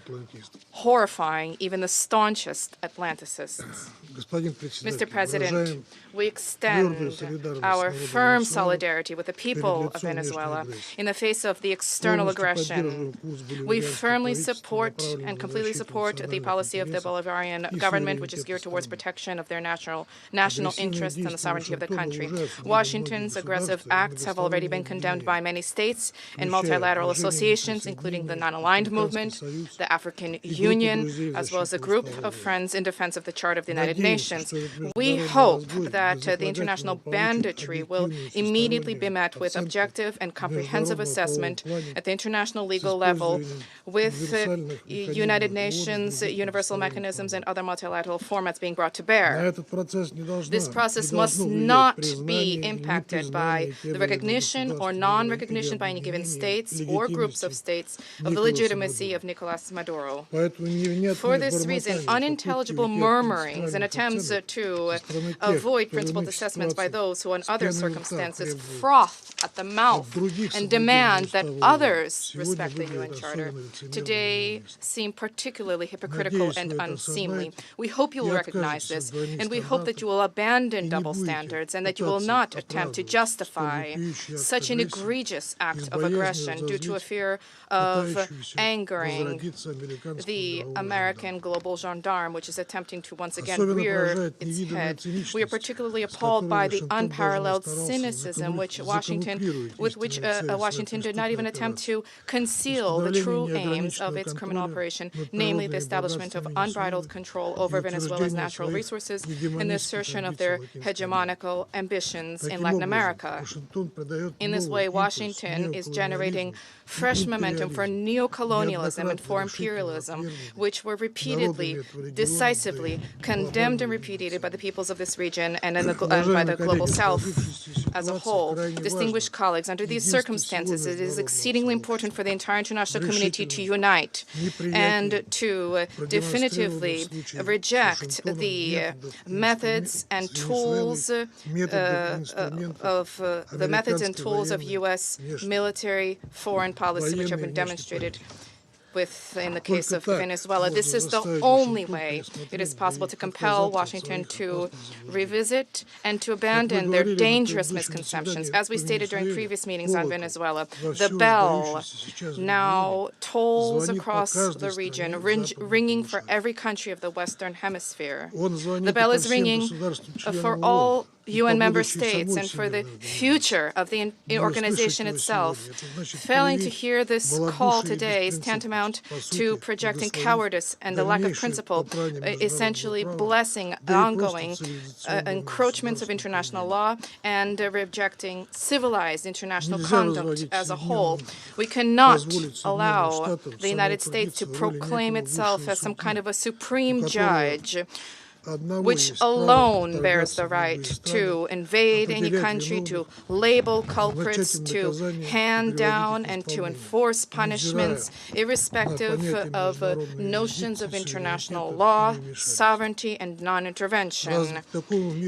horrifying even the staunchest Atlanticists. Mr. President, we extend our firm solidarity with the people of Venezuela in the face of the external aggression. We firmly support and completely support the policy of the Bolivarian government, which is geared towards protection of their national interests and the sovereignty of the country. Washington's aggressive acts have already been condemned by many states and multilateral associations, including the Non-Aligned Movement, the African Union, as well as a group of friends in defense of the Charter of the United Nations. We hope that the international banditry will immediately be met with objective and comprehensive assessment at the international legal level with United Nations, universal mechanisms, and other multilateral formats being brought to bear. This process must not be impacted by the recognition or non-recognition by any given states or groups of states of the legitimacy of Nicolas Maduro. For this reason, unintelligible murmurings and attempts to avoid principled assessments by those who, in other circumstances, froth at the mouth and demand that others respect the UN Charter, today seem particularly hypocritical and unseemly. We hope you will recognize this, and we hope that you will abandon double standards and that you will not attempt to justify such an egregious act of aggression due to a fear of angering the American global gendarme, which is attempting to once again rear its head. We are particularly appalled by the unparalleled cynicism with which Washington did not even attempt to conceal the true aims of its criminal operation, namely the establishment of unbridled control over Venezuela's natural resources and the assertion of their hegemonical ambitions in Latin America. In this way, Washington is generating fresh momentum for neocolonialism and for imperialism, which were repeatedly, decisively condemned and repudiated by the peoples of this region and by the global South as a whole. Distinguished colleagues, under these circumstances, it is exceedingly important for the entire international community to unite and to definitively reject the methods and tools of U.S. military foreign policy, which have been demonstrated in the case of Venezuela. This is the only way it is possible to compel Washington to revisit and to abandon their dangerous misconceptions. As we stated during previous meetings on Venezuela, the bell now tolls across the region, ringing for every country of the Western Hemisphere. The bell is ringing for all UN member states and for the future of the organization itself. Failing to hear this call today is tantamount to projecting cowardice and the lack of principle, essentially blessing ongoing encroachments of international law and rejecting civilized international conduct as a whole. We cannot allow the United States to proclaim itself as some kind of a supreme judge which alone bears the right to invade any country, to label culprits, to hand down and to enforce punishments, irrespective of notions of international law, sovereignty, and non-intervention.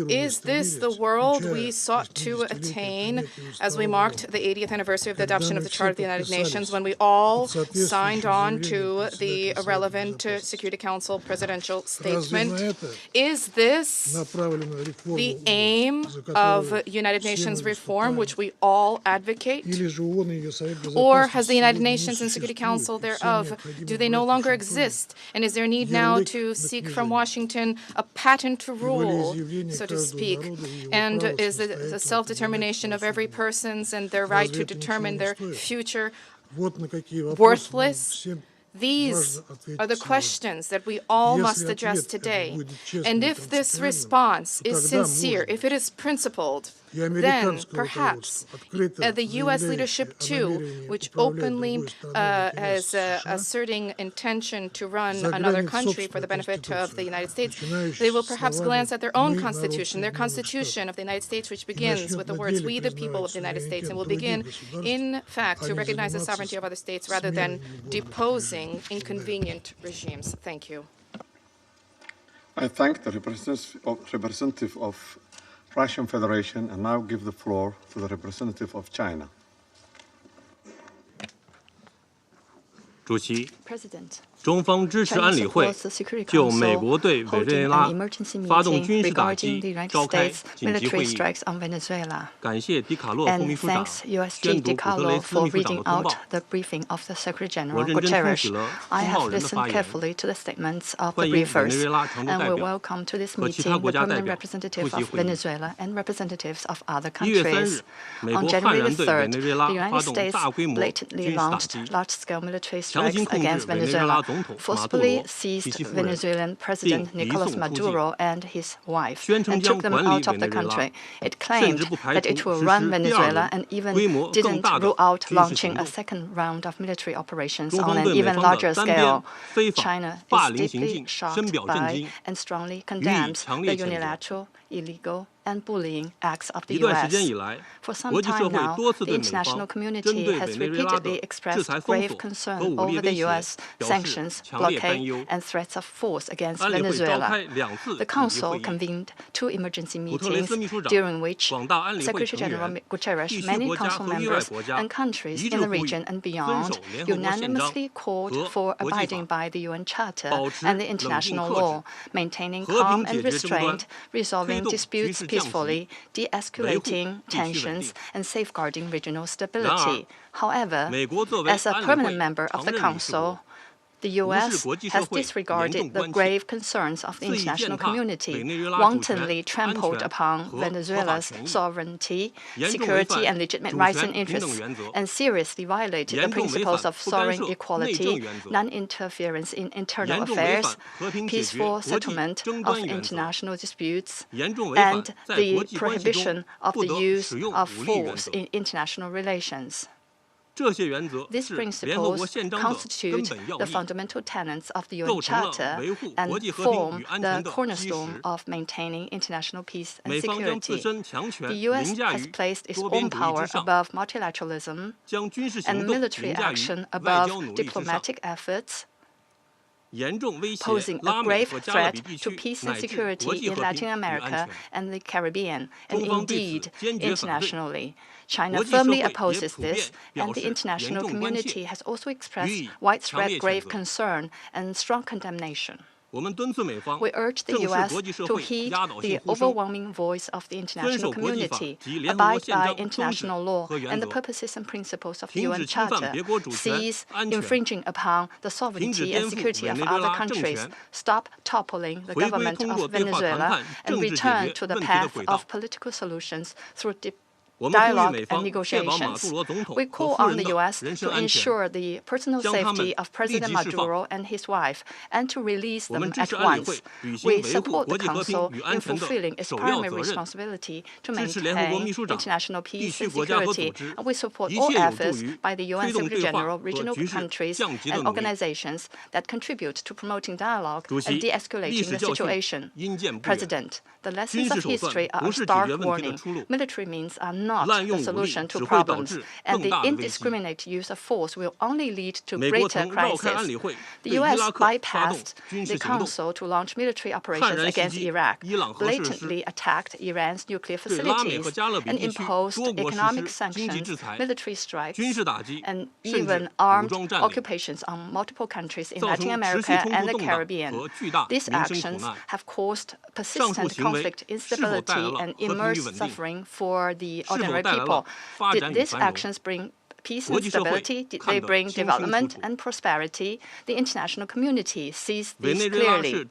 Is this the world we sought to attain as we marked the 80th anniversary of the adoption of the Charter of the United Nations, when we all signed on to the relevant Security Council presidential statement? Is this the aim of United Nations reform, which we all advocate? Or has the United Nations and Security Council thereof, do they no longer exist? And is there need now to seek from Washington a patent to rule, so to speak? And is the self-determination of every person's and their right to determine their future worthless? These are the questions that we all must address today. And if this response is sincere, if it is principled, then perhaps the U.S. leadership, too, which openly is asserting intention to run another country for the benefit of the United States, they will perhaps glance at their own constitution, their constitution of the United States, which begins with the words, "We the people of the United States," and will begin, in fact, to recognize the sovereignty of other states rather than deposing inconvenient regimes. Thank you. I thank the representative of Russian Federation and now give the floor to the representative of China. 主席， President. 中方支持安理会就美国对委内瑞拉发动军事打击召开紧急会议。感谢迪卡洛副秘书长宣读古特雷斯秘书长的通报。我认真听取了中澳人的发言，欢迎委内瑞拉常驻代表和其他国家代表出席会议。1月3日，美国悍然对委内瑞拉发动大规模军事打击，强行控制委内瑞拉总统马杜罗 seized Venezuelan President Nicolas Maduro and his wife and took them out of the country. It claimed that it will run Venezuela and even didn't rule out launching a second round of military operations on an even larger scale. China is deeply shocked by and strongly condemns the unilateral, illegal, and bullying acts of the U.S. For some time now, the international community has repeatedly expressed grave concern over the U.S. sanctions, blockade, and threats of force against Venezuela. The Council convened 2 emergency meetings, during which Secretary General Guterres, many Council members, and countries in the region and beyond unanimously called for abiding by the UN Charter and the international law, maintaining calm and restraint, resolving disputes peacefully, de-escalating tensions, and safeguarding regional stability. However, as a permanent member of the Council, the U.S. has disregarded the grave concerns of the international community, wantonly trampled upon Venezuela's sovereignty, security, and legitimate rights and interests, and seriously violated the principles of sovereign equality, non-interference in internal affairs, peaceful settlement of international disputes, and the prohibition of the use of force in international relations. These principles constitute the fundamental tenets of the UN Charter and form the cornerstone of maintaining international peace and security. The U.S. has placed its own power above multilateralism and military action above diplomatic efforts, posing a grave threat to peace and security in Latin America and the Caribbean, and indeed internationally. China firmly opposes this, and the international community has also expressed widespread grave concern and strong condemnation. We urge the U.S. to heed the overwhelming voice of the international community, abide by international law and the purposes and principles of the UN Charter, cease infringing upon the sovereignty and security of other countries, stop toppling the government of Venezuela, and return to the path of political solutions through dialogue and negotiations. We call on the U.S. to ensure the personal safety of President Maduro and his wife and to release them at once. We support the Council in fulfilling its primary responsibility to maintain international peace and security, and we support all efforts by the UN Secretary General, regional countries, and organizations that contribute to promoting dialogue and de-escalating the situation. President, the lessons of history are a stark warning. Military means are not the solution to problems, and the indiscriminate use of force will only lead to greater crisis. The U.S. bypassed the Council to launch military operations against Iraq, blatantly attacked Iran's nuclear facilities, and imposed economic sanctions, military strikes, and even armed occupations on multiple countries in Latin America and the Caribbean. These actions have caused persistent conflict, instability, and immense suffering for the ordinary people. Did these actions bring peace and stability? Did they bring development and prosperity? The international community sees this clearly.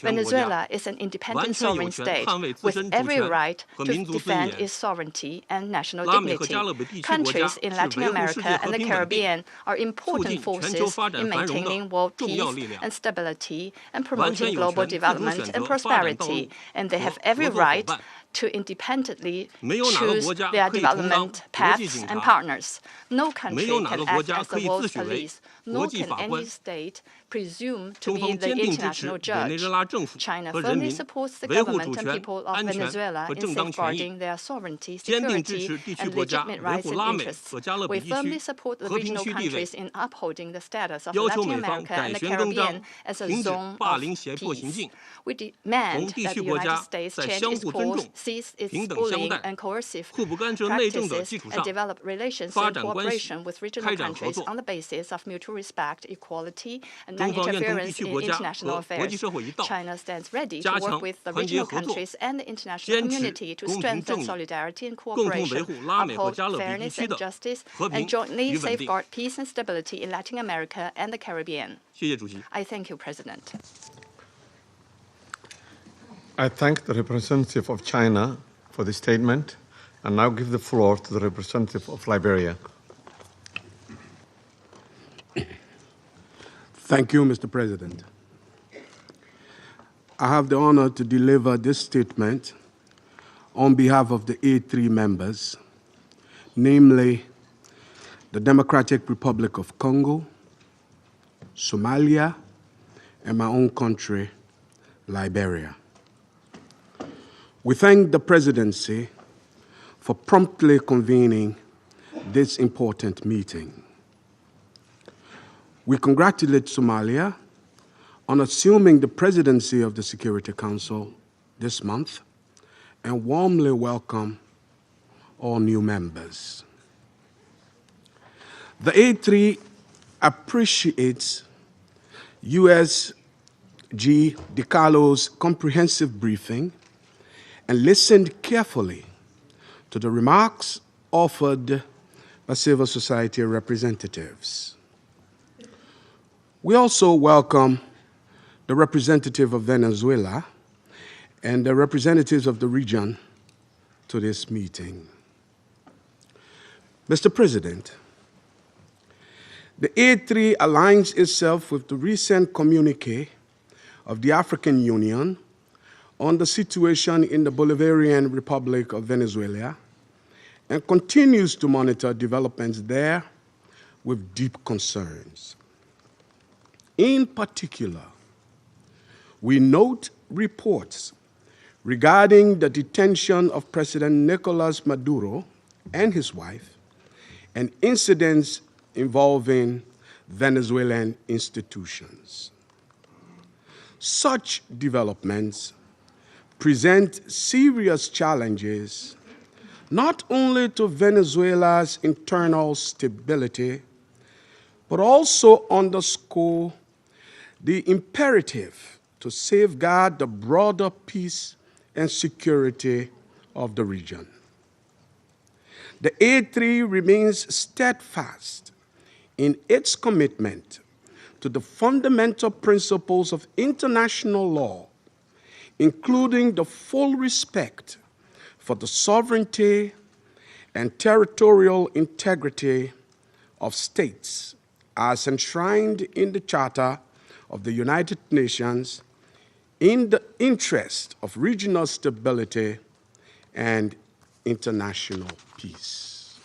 Venezuela is an independent sovereign state with every right to defend its sovereignty and national dignity. Countries in Latin America and the Caribbean are important forces in maintaining world peace and stability and promoting global development and prosperity, and they have every right to independently choose their development paths and partners. No country can act as the world's police, nor can any state presume to be the international judge. China firmly supports the government and people of Venezuela in safeguarding their sovereignty, security, and legitimate rights and interests. We firmly support the regional countries in upholding the status of Latin America and the Caribbean as a zone of peace. We demand that the United States change its course, cease its bullying and coercive practices, and develop relations in cooperation with regional countries on the basis of mutual respect, equality, and non-interference in international affairs. China stands ready to work with the regional countries and the international community to strengthen solidarity and cooperation, uphold fairness and justice, and jointly safeguard peace and stability in Latin America and the Caribbean. I thank you, President. I thank the representative of China for the statement and now give the floor to the representative of Liberia. Thank you, Mr. President. I have the honor to deliver this statement on behalf of the A3 members, namely the Democratic Republic of Congo, Somalia, and my own country, Liberia. We thank the Presidency for promptly convening this important meeting. We congratulate Somalia on assuming the presidency of the Security Council this month and warmly welcome all new members. The A3 appreciates USG DiCarlo's comprehensive briefing and listened carefully to the remarks offered by civil society representatives. We also welcome the representative of Venezuela and the representatives of the region to this meeting. Mr. President, the A3 aligns itself with the recent communiqué of the African Union on the situation in the Bolivarian Republic of Venezuela and continues to monitor developments there with deep concerns. In particular, we note reports regarding the detention of President Nicolas Maduro and his wife and incidents involving Venezuelan institutions. Such developments present serious challenges not only to Venezuela's internal stability, but also underscore the imperative to safeguard the broader peace and security of the region. The A3 remains steadfast in its commitment to the fundamental principles of international law, including the full respect for the sovereignty and territorial integrity of states as enshrined in the Charter of the United Nations in the interest of regional stability and international peace.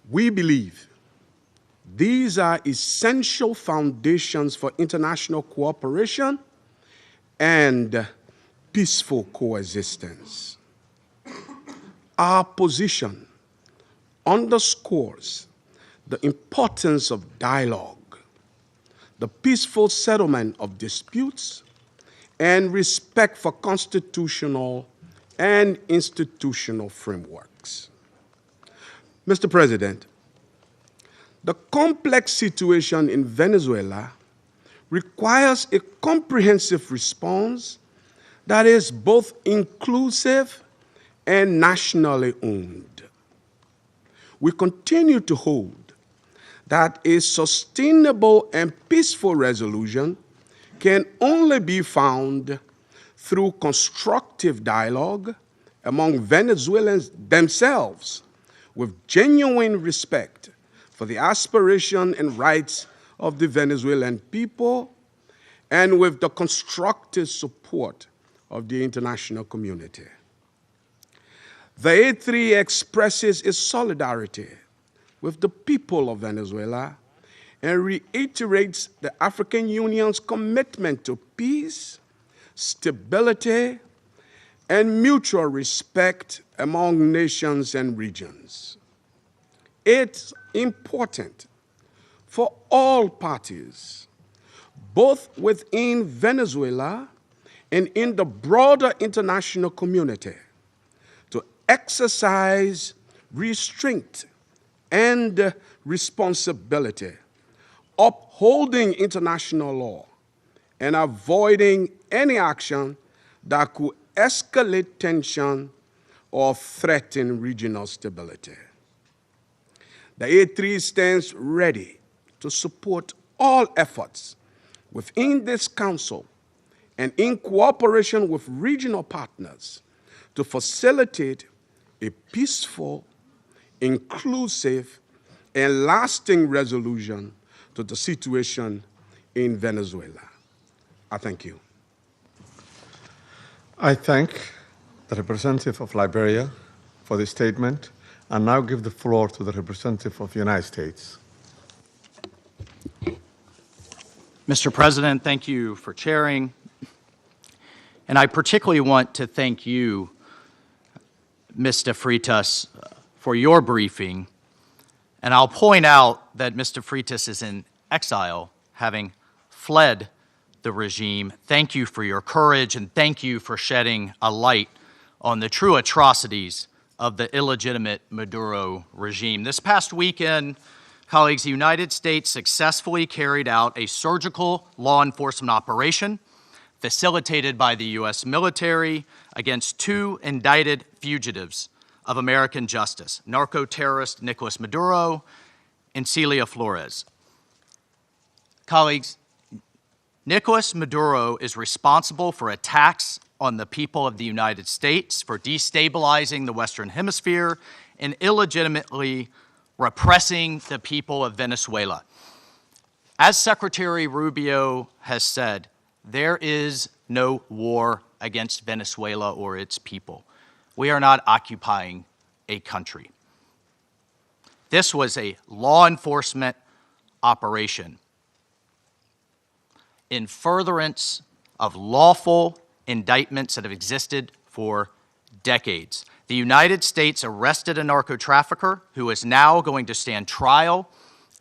We believe these are essential foundations for international cooperation and peaceful coexistence. Our position underscores the importance of dialogue, the peaceful settlement of disputes, and respect for constitutional and institutional frameworks. Mr. President, the complex situation in Venezuela requires a comprehensive response that is both inclusive and nationally owned. We continue to hold that a sustainable and peaceful resolution can only be found through constructive dialogue among Venezuelans themselves, with genuine respect for the aspiration and rights of the Venezuelan people, and with the constructive support of the international community. The A3 expresses its solidarity with the people of Venezuela and reiterates the African Union's commitment to peace, stability, and mutual respect among nations and regions. It's important for all parties, both within Venezuela and in the broader international community, to exercise restraint and responsibility, upholding international law and avoiding any action that could escalate tension or threaten regional stability. The A3 stands ready to support all efforts within this Council and in cooperation with regional partners to facilitate a peaceful, inclusive, and lasting resolution to the situation in Venezuela. I thank you. I thank the representative of Liberia for the statement and now give the floor to the representative of the United States. Mr. President, thank you for chairing. And I particularly want to thank you, Mr. Freitas, for your briefing. And I'll point out that Mr. Freitas is in exile, having fled the regime. Thank you for your courage, and thank you for shedding a light on the true atrocities of the illegitimate Maduro regime. This past weekend, colleagues, the United States successfully carried out a surgical law enforcement operation facilitated by the U.S. military against two indicted fugitives of American justice, narco-terrorist Nicolas Maduro and Celia Flores. Colleagues, Nicolas Maduro is responsible for attacks on the people of the United States, for destabilizing the Western Hemisphere, and illegitimately repressing the people of Venezuela. As Secretary Rubio has said, there is no war against Venezuela or its people. We are not occupying a country. This was a law enforcement operation in furtherance of lawful indictments that have existed for decades. The United States arrested a narco-trafficker who is now going to stand trial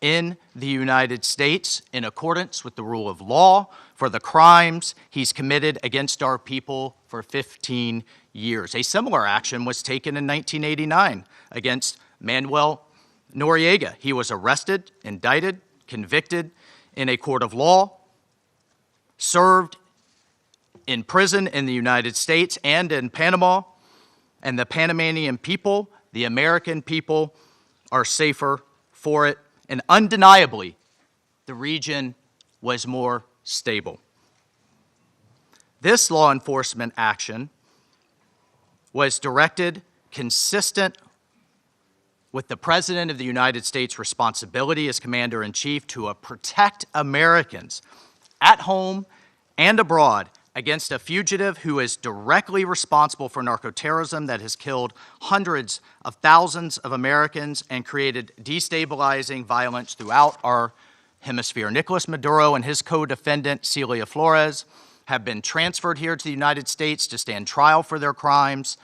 in the United States in accordance with the rule of law for the crimes he's committed against our people for 15 years. A similar action was taken in 1989 against Manuel Noriega. He was arrested, indicted, convicted in a court of law, served in prison in the United States and in Panama, and the Panamanian people, the American people, are safer for it. And undeniably, the region was more stable. This law enforcement action was directed consistent with the President of the United States' responsibility as Commander-in-Chief to protect Americans at home and abroad against a fugitive who is directly responsible for narco-terrorism that has killed hundreds of thousands of Americans and created destabilizing violence throughout our hemisphere. Nicolas Maduro and his co-defendant, Celia Flores, have been transferred here to the United States to stand trial for their crimes.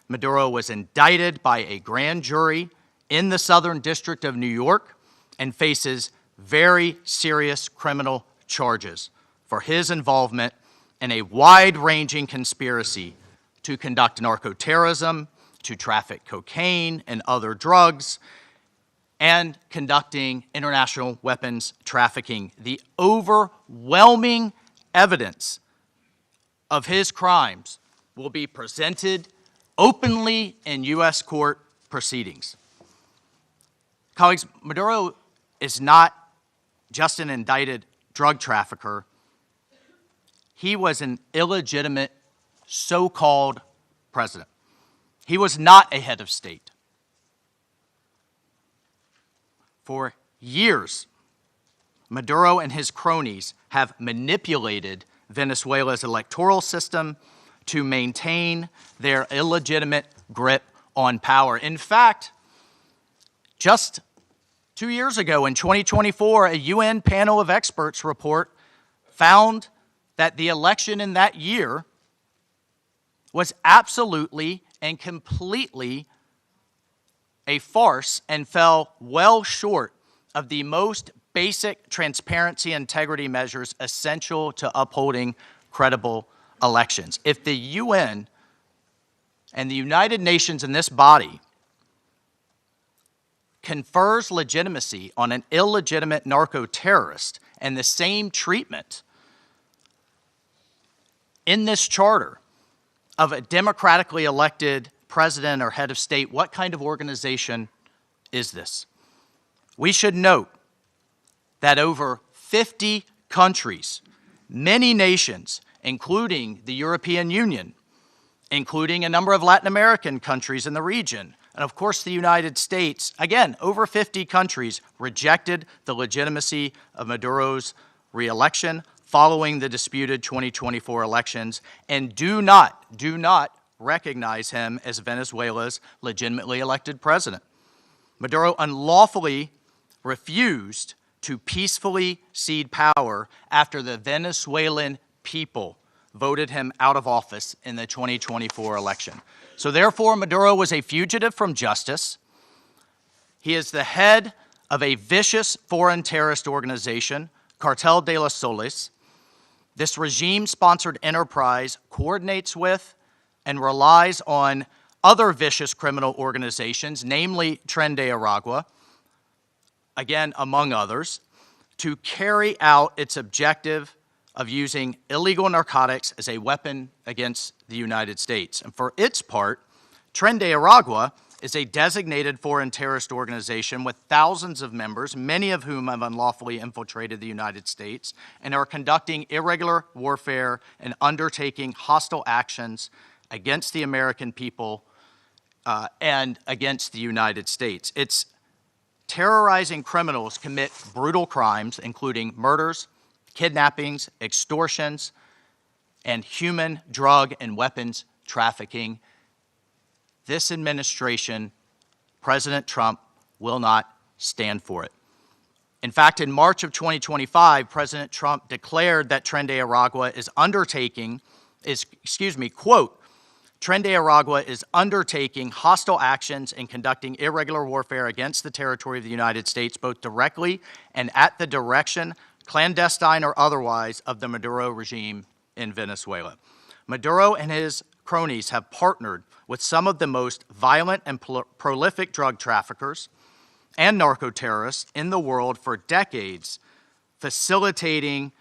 Maduro was indicted by a grand jury in the Southern District of New York and faces very serious criminal charges for his involvement in a wide-ranging conspiracy to conduct narco-terrorism, to traffic cocaine and other drugs, and conducting international weapons trafficking. The overwhelming evidence of his crimes will be presented openly in U.S. court proceedings. Colleagues, Maduro is not just an indicted drug trafficker. He was an illegitimate so-called president. He was not a head of state. For years, Maduro and his cronies have manipulated Venezuela's electoral system, to maintain their illegitimate grip on power. In fact, just 2 years ago in 2024, a UN panel of experts report found that the election in that year was absolutely and completely a farce and fell well short of the most basic transparency and integrity measures essential to upholding credible elections. If the UN and the United Nations in this body confers legitimacy on an illegitimate narco-terrorist and the same treatment in this charter of a democratically elected president or head of state, what kind of organization is this? We should note that over 50 countries, many nations, including the European Union, including a number of Latin American countries in the region, and of course the United States, again, over 50 countries rejected the legitimacy of Maduro's re-election following the disputed 2024 elections and do not recognize him as Venezuela's legitimately elected president. Maduro unlawfully refused to peacefully cede power after the Venezuelan people voted him out of office in the 2024 election. So therefore, Maduro was a fugitive from justice. He is the head of a vicious foreign terrorist organization, Cartel de los Soles. This regime-sponsored enterprise coordinates with and relies on other vicious criminal organizations, namely Tren de Aragua, again, among others, to carry out its objective of using illegal narcotics as a weapon against the United States. And for its part, Tren de Aragua is a designated foreign terrorist organization with thousands of members, many of whom have unlawfully infiltrated the United States and are conducting irregular warfare and undertaking hostile actions against the American people and against the United States. It's terrorizing criminals commit brutal crimes, including murders, kidnappings, extortions, and human, drug, and weapons trafficking. This administration, President Trump, will not stand for it. In fact, in March of 2025, President Trump declared that Tren de Aragua is quote, Tren de Aragua is undertaking hostile actions and conducting irregular warfare against the territory of the United States, both directly and at the direction, clandestine or otherwise, of the Maduro regime in Venezuela. Maduro and his cronies have partnered with some of the most violent and prolific drug traffickers and narco-terrorists in the world for decades, facilitating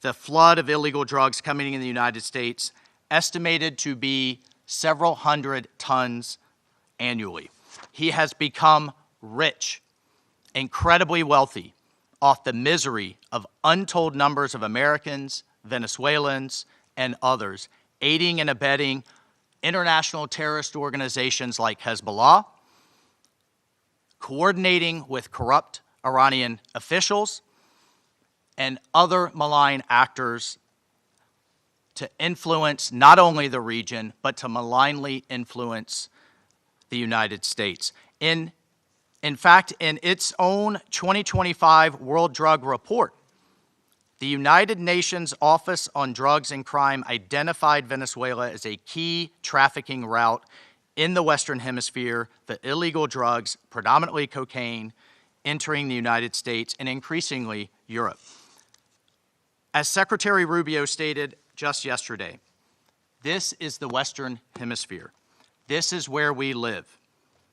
the flood of illegal drugs coming in the United States, estimated to be several hundred tons annually. He has become rich, incredibly wealthy, off the misery of untold numbers of Americans, Venezuelans, and others, aiding and abetting international terrorist organizations like Hezbollah, coordinating with corrupt Iranian officials, and other malign actors to influence not only the region, but to malignly influence the United States. In fact, in its own 2025 World Drug Report, the United Nations Office on Drugs and Crime identified Venezuela as a key trafficking route in the Western Hemisphere for illegal drugs, predominantly cocaine, entering the United States and increasingly Europe. As Secretary Rubio stated just yesterday, this is the Western Hemisphere. This is where we live.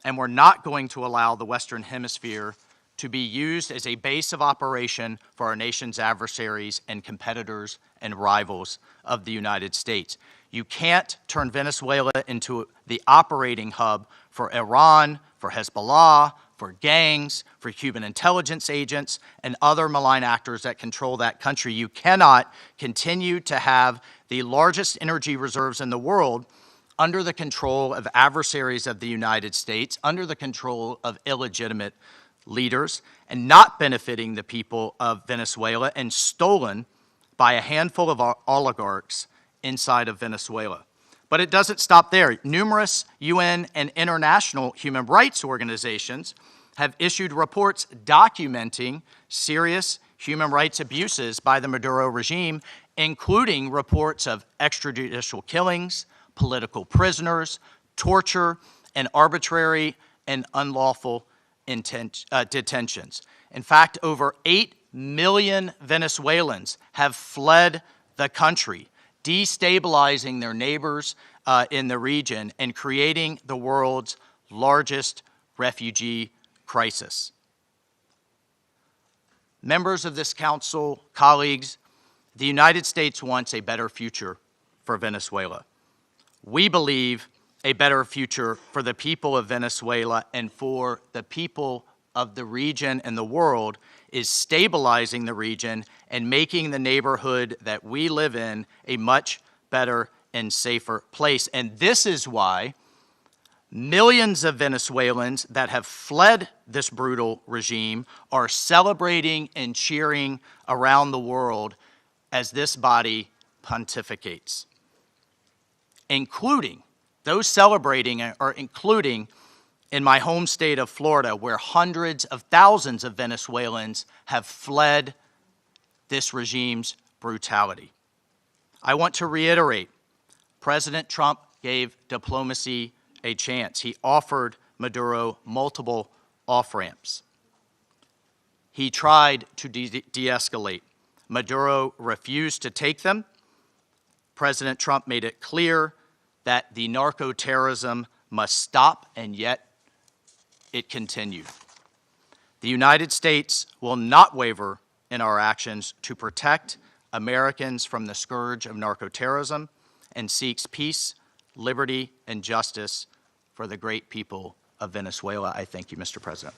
And we're not going to allow the Western Hemisphere to be used as a base of operation for our nation's adversaries and competitors and rivals of the United States. You can't turn Venezuela into the operating hub for Iran, for Hezbollah, for gangs, for Cuban intelligence agents, and other malign actors that control that country. You cannot continue to have the largest energy reserves in the world under the control of adversaries of the United States, under the control of illegitimate leaders, and not benefiting the people of Venezuela, and stolen by a handful of oligarchs inside of Venezuela. But it doesn't stop there. Numerous UN and international human rights organizations have issued reports documenting serious human rights abuses by the Maduro regime, including reports of extrajudicial killings, political prisoners, torture, and arbitrary and unlawful detentions. In fact, over 8 million Venezuelans have fled the country, destabilizing their neighbors in the region and creating the world's largest refugee crisis. Members of this council, colleagues, the United States wants a better future for Venezuela. We believe a better future for the people of Venezuela and for the people of the region and the world is stabilizing the region and making the neighborhood that we live in a much better and safer place. And this is why millions of Venezuelans that have fled this brutal regime are celebrating and cheering around the world as this body pontificates, including those celebrating are including in my home state of Florida, where hundreds of thousands of Venezuelans have fled this regime's brutality. I want to reiterate, President Trump gave diplomacy a chance. He offered Maduro multiple off-ramps. He tried to de-escalate. Maduro refused to take them. President Trump made it clear that the narco-terrorism must stop, and yet it continued. The United States will not waver in our actions to protect Americans from the scourge of narco-terrorism and seeks peace, liberty, and justice for the great people of Venezuela. I thank you, Mr. President.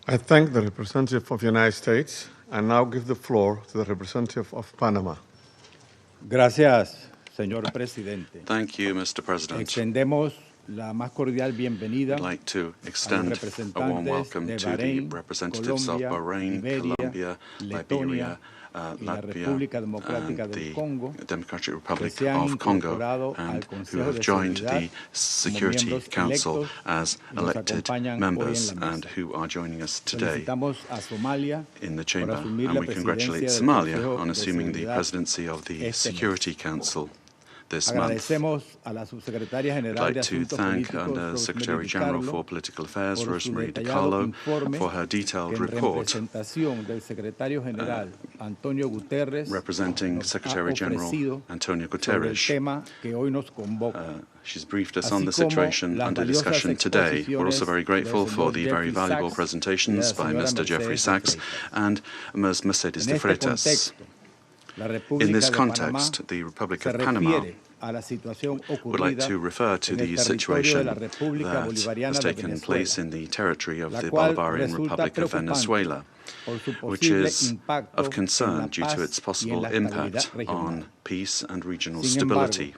I thank the representative of the United States and now give the floor to the representative of Panama. Gracias, señor presidente. Thank you, Mr. President. Extendemos la más cordial bienvenida. I'd like to extend a warm welcome to the representatives of Bahrain, Colombia, Liberia, Latvia, and the Democratic Republic of Congo, and who have joined the Security Council as elected members and who are joining us today in the chamber. And we congratulate Somalia on assuming the presidency of the Security Council this month. I'd like to thank the Secretary General for Political Affairs, Rosemarie DiCarlo, for her detailed report representing Secretary General Antonio Guterres. She's briefed us on the situation under discussion today. We're also very grateful for the very valuable presentations by Mr. Jeffrey Sachs and Ms. Mercedes de Freitas. In this context, the Republic of Panama would like to refer to the situation that has taken place in the territory of the Bolivarian Republic of Venezuela, which is of concern due to its possible impact on peace and regional stability.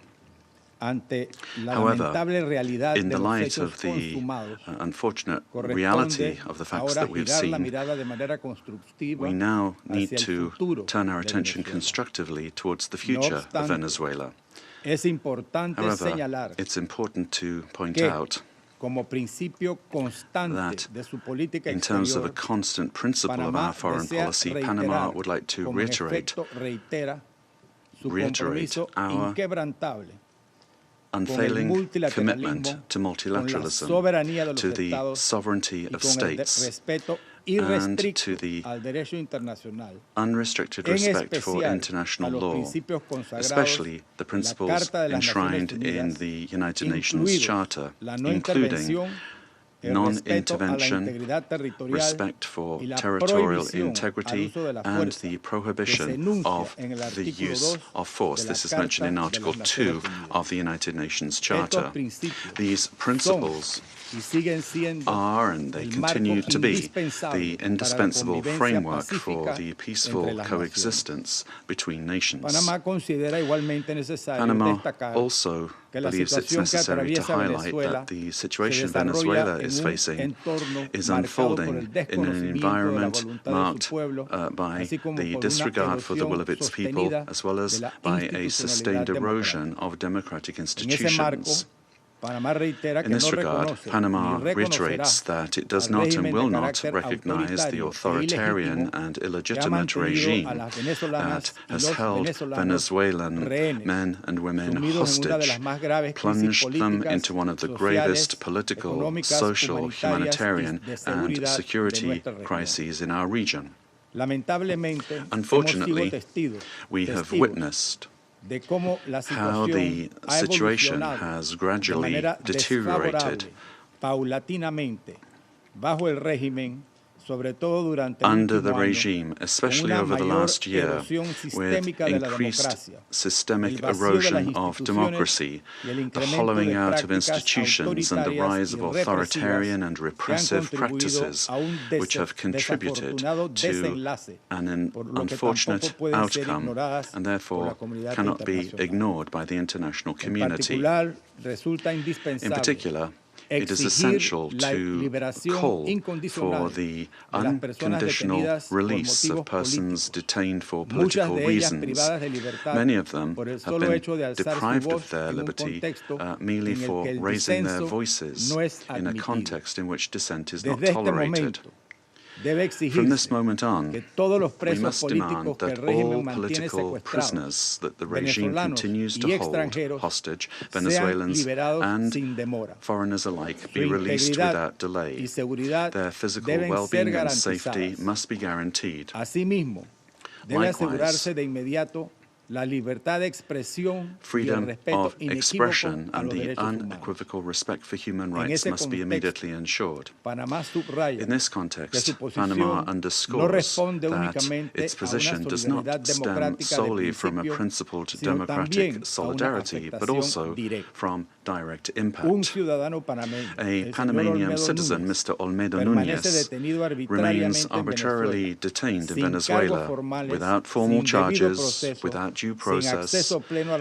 However, in the light of the unfortunate reality of the facts that we've seen, we now need to turn our attention constructively towards the future of Venezuela. However, it's important to point out that in terms of a constant principle of our foreign policy, Panama would like to reiterate our unfailing commitment to multilateralism, to the sovereignty of states, and to the unrestricted respect for international law, especially the principles enshrined in the United Nations Charter, including non-intervention, respect for territorial integrity, and the prohibition of the use of force. This is mentioned in Article 2 of the United Nations Charter. These principles are and they continue to be the indispensable framework for the peaceful coexistence between nations. Panama also believes it's necessary to highlight that the situation Venezuela is facing is unfolding in an environment marked by the disregard for the will of its people, as well as by a sustained erosion of democratic institutions. In this regard, Panama reiterates that it does not and will not recognize the authoritarian and illegitimate regime that has held Venezuelan men and women hostage, plunged them into one of the gravest political, social, humanitarian, and security crises in our region. Unfortunately, we have witnessed how the situation has gradually deteriorated under the regime, especially over the last year, with increased systemic erosion of democracy, the hollowing out of institutions, and the rise of authoritarian and repressive practices, which have contributed to an unfortunate outcome and therefore cannot be ignored by the international community. In particular, it is essential to call for the unconditional release of persons detained for political reasons. Many of them have been deprived of their liberty merely for raising their voices in a context in which dissent is not tolerated. From this moment on, we must demand that all political prisoners that the regime continues to hold hostage, Venezuelans and foreigners alike, be released without delay. Their physical well-being and safety must be guaranteed. Likewise, freedom of expression and the unequivocal respect for human rights must be immediately ensured. In this context, Panama underscores that its position does not stem solely from a principled democratic solidarity, but also from direct impact. A Panamanian citizen, Mr. Olmedo Núñez, remains arbitrarily detained in Venezuela without formal charges, without due process,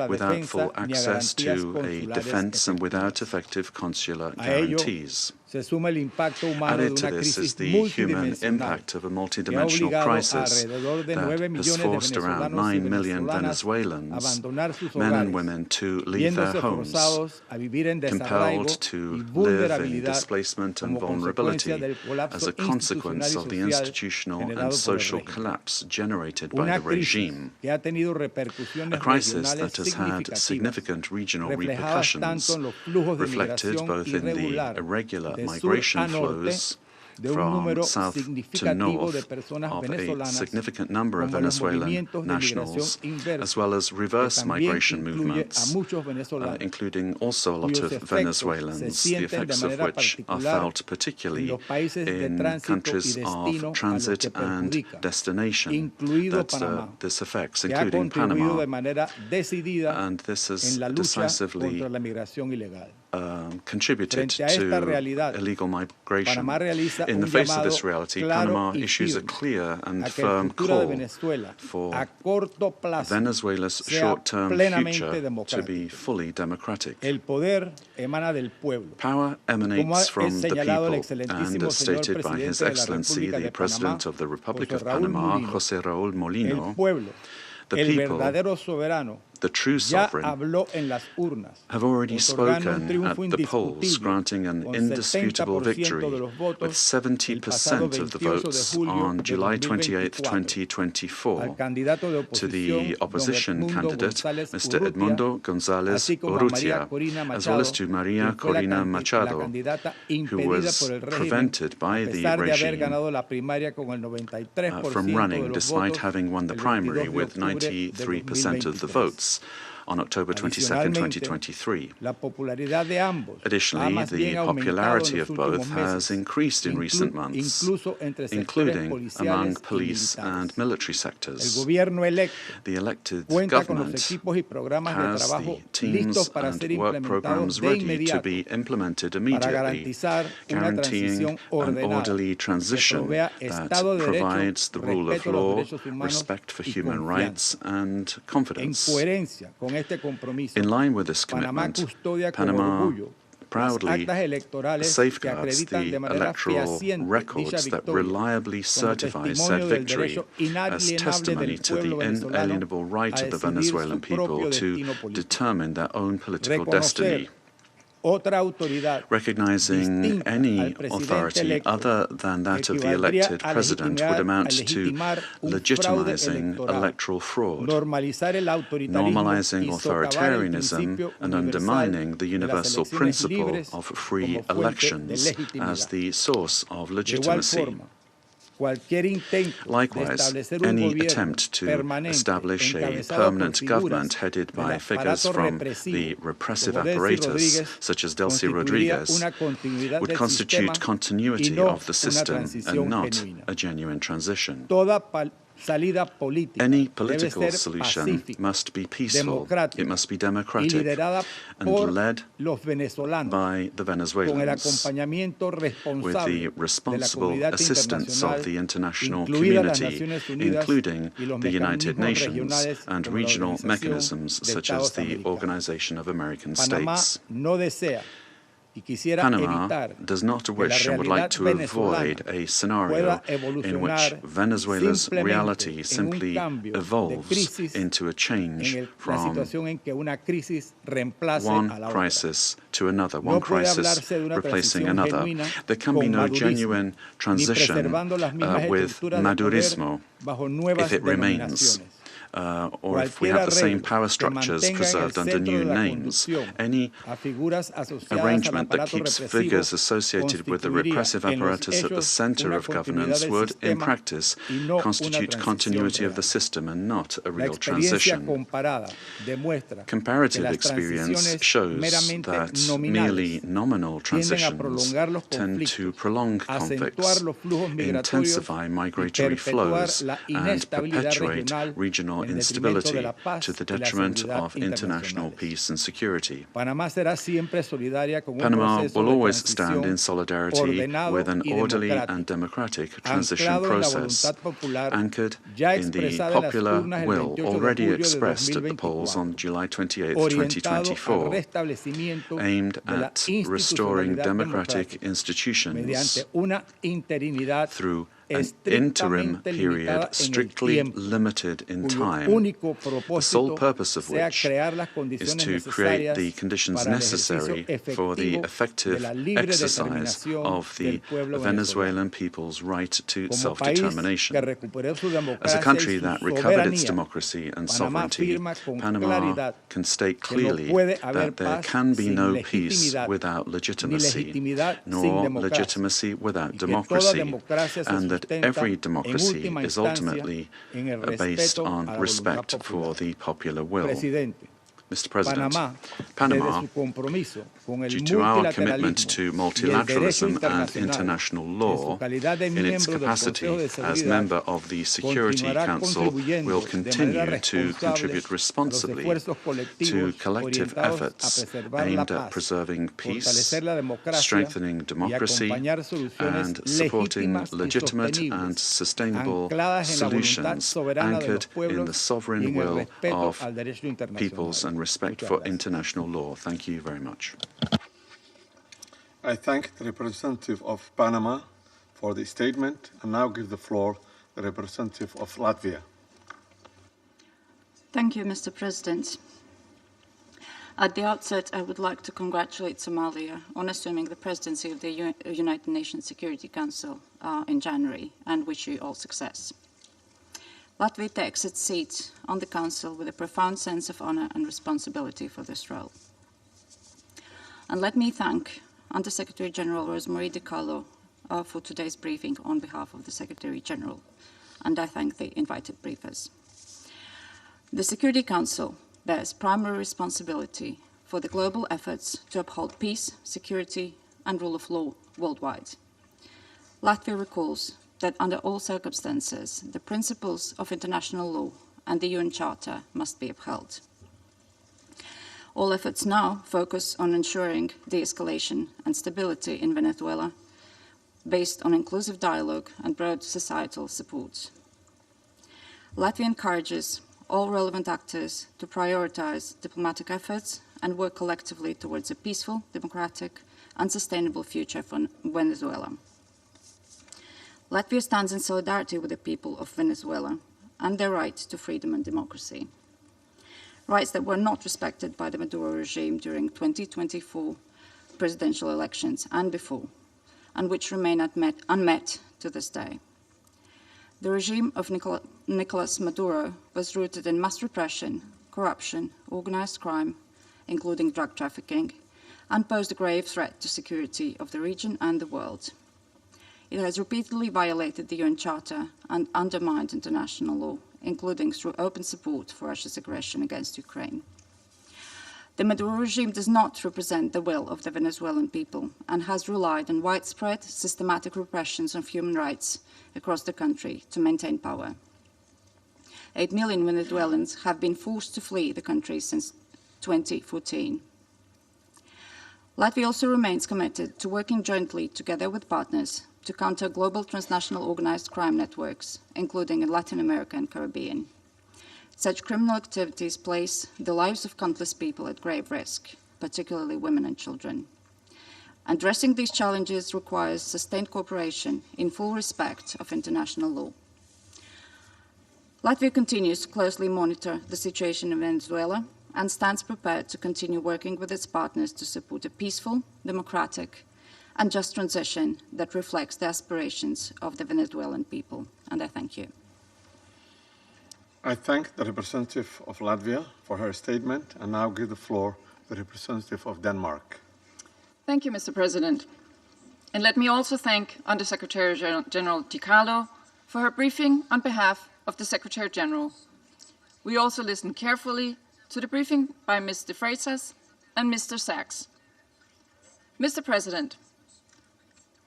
without full access to a defense, and without effective consular guarantees. Added to this is the human impact of a multidimensional crisis that has forced around 9 million Venezuelans, men and women, to leave their homes, compelled to live in displacement and vulnerability as a consequence of the institutional and social collapse generated by the regime. A crisis that has had significant regional repercussions, reflected both in the irregular migration flows from south to north of a significant number of Venezuelan nationals, as well as reverse migration movements, including also a lot of Venezuelans, the effects of which are felt particularly in countries of transit and destination that this affects, including Panama. And this has decisively contributed to illegal migration. In the face of this reality, Panama issues a clear and firm call for Venezuela's short-term future to be fully democratic. Power emanates from the people, and as stated by His Excellency, the President of the Republic of Panama, José Raúl Molino, the people, the true sovereign, have already spoken at the polls, granting an indisputable victory with 70% of the votes on July 28, 2024, to the opposition candidate, Mr. Edmundo González Urrutia, as well as to María Corina Machado, who was prevented by the regime from running despite having won the primary with 93% of the votes. on October 22, 2023. Additionally, the popularity of both has increased in recent months, including among police and military sectors. The elected government has the teams and work programs ready to be implemented immediately, guaranteeing an orderly transition that provides the rule of law, respect for human rights, and confidence. In line with this commitment, Panama proudly safeguards the electoral records that reliably certify said victory as testimony to the inalienable right of the Venezuelan people to determine their own political destiny. Recognizing any authority other than that of the elected president would amount to legitimizing electoral fraud, normalizing authoritarianism, and undermining the universal principle of free elections as the source of legitimacy. Likewise, any attempt to establish a permanent government headed by figures from the repressive apparatus, such as Delcy Rodriguez, would constitute continuity of the system and not a genuine transition. Any political solution must be peaceful, it must be democratic, and led by the Venezuelans, with the responsible assistance of the international community, including the United Nations and regional mechanisms such as the Organization of American States. Panama does not wish and would like to avoid a scenario in which Venezuela's reality simply evolves into a change from one crisis to another, one crisis replacing another. There can be no genuine transition with Madurismo if it remains. Or if we have the same power structures preserved under new names. Any arrangement that keeps figures associated with the repressive apparatus at the center of governance would, in practice, constitute continuity of the system and not a real transition. Comparative experience shows that merely nominal transitions tend to prolong conflicts, intensify migratory flows, and perpetuate regional instability to the detriment of international peace and security. Panama will always stand in solidarity with an orderly and democratic transition process, anchored in the popular will already expressed at the polls on July 28, 2024, aimed at restoring democratic institutions through an interim period strictly limited in time, the sole purpose of which is to create the conditions necessary for the effective exercise of the Venezuelan people's right to self-determination. As a country that recovered its democracy and sovereignty, Panama can state clearly that there can be no peace without legitimacy, nor legitimacy without democracy, and that every democracy is ultimately based on respect for the popular will. Mr. President, Panama, due to our commitment to multilateralism and international law, in its capacity as member of the Security Council, will continue to contribute responsibly to collective efforts aimed at preserving peace, strengthening democracy, and supporting legitimate and sustainable solutions anchored in the sovereign will of peoples and respect for international law. Thank you very much. I thank the representative of Panama for the statement and now give the floor to the representative of Latvia. Thank you, Mr. President. At the outset, I would like to congratulate Somalia on assuming the presidency of the United Nations Security Council in January, and wish you all success. Latvia takes its seat on the Council with a profound sense of honor and responsibility for this role. And let me thank Under-Secretary General Rosemarie DiCarlo for today's briefing on behalf of the Secretary General, and I thank the invited briefers. The Security Council bears primary responsibility for the global efforts to uphold peace, security, and rule of law worldwide. Latvia recalls that under all circumstances, the principles of international law and the UN Charter must be upheld. All efforts now focus on ensuring de-escalation and stability in Venezuela based on inclusive dialogue and broad societal support. Latvia encourages all relevant actors to prioritize diplomatic efforts and work collectively towards a peaceful, democratic, and sustainable future for Venezuela. Latvia stands in solidarity with the people of Venezuela and their right to freedom and democracy, rights that were not respected by the Maduro regime during 2024 presidential elections and before, and which remain unmet to this day. The regime of Nicolas Maduro was rooted in mass repression, corruption, organized crime, including drug trafficking, and posed a grave threat to security of the region and the world. It has repeatedly violated the UN Charter and undermined international law, including through open support for Russia's aggression against Ukraine. The Maduro regime does not represent the will of the Venezuelan people and has relied on widespread, systematic repressions of human rights across the country to maintain power. 8 million Venezuelans have been forced to flee the country since 2014. Latvia also remains committed to working jointly together with partners to counter global transnational organized crime networks, including in Latin America and Caribbean. Such criminal activities place the lives of countless people at grave risk, particularly women and children. Addressing these challenges requires sustained cooperation in full respect of international law. Latvia continues to closely monitor the situation in Venezuela and stands prepared to continue working with its partners to support a peaceful, democratic, and just transition that reflects the aspirations of the Venezuelan people. And I thank you. I thank the representative of Latvia for her statement and now give the floor to the representative of Denmark. Thank you, Mr. President. And let me also thank Undersecretary General Tikalo for her briefing on behalf of the Secretary General. We also listened carefully to the briefing by Ms. de Freitas and Mr. Sachs. Mr. President,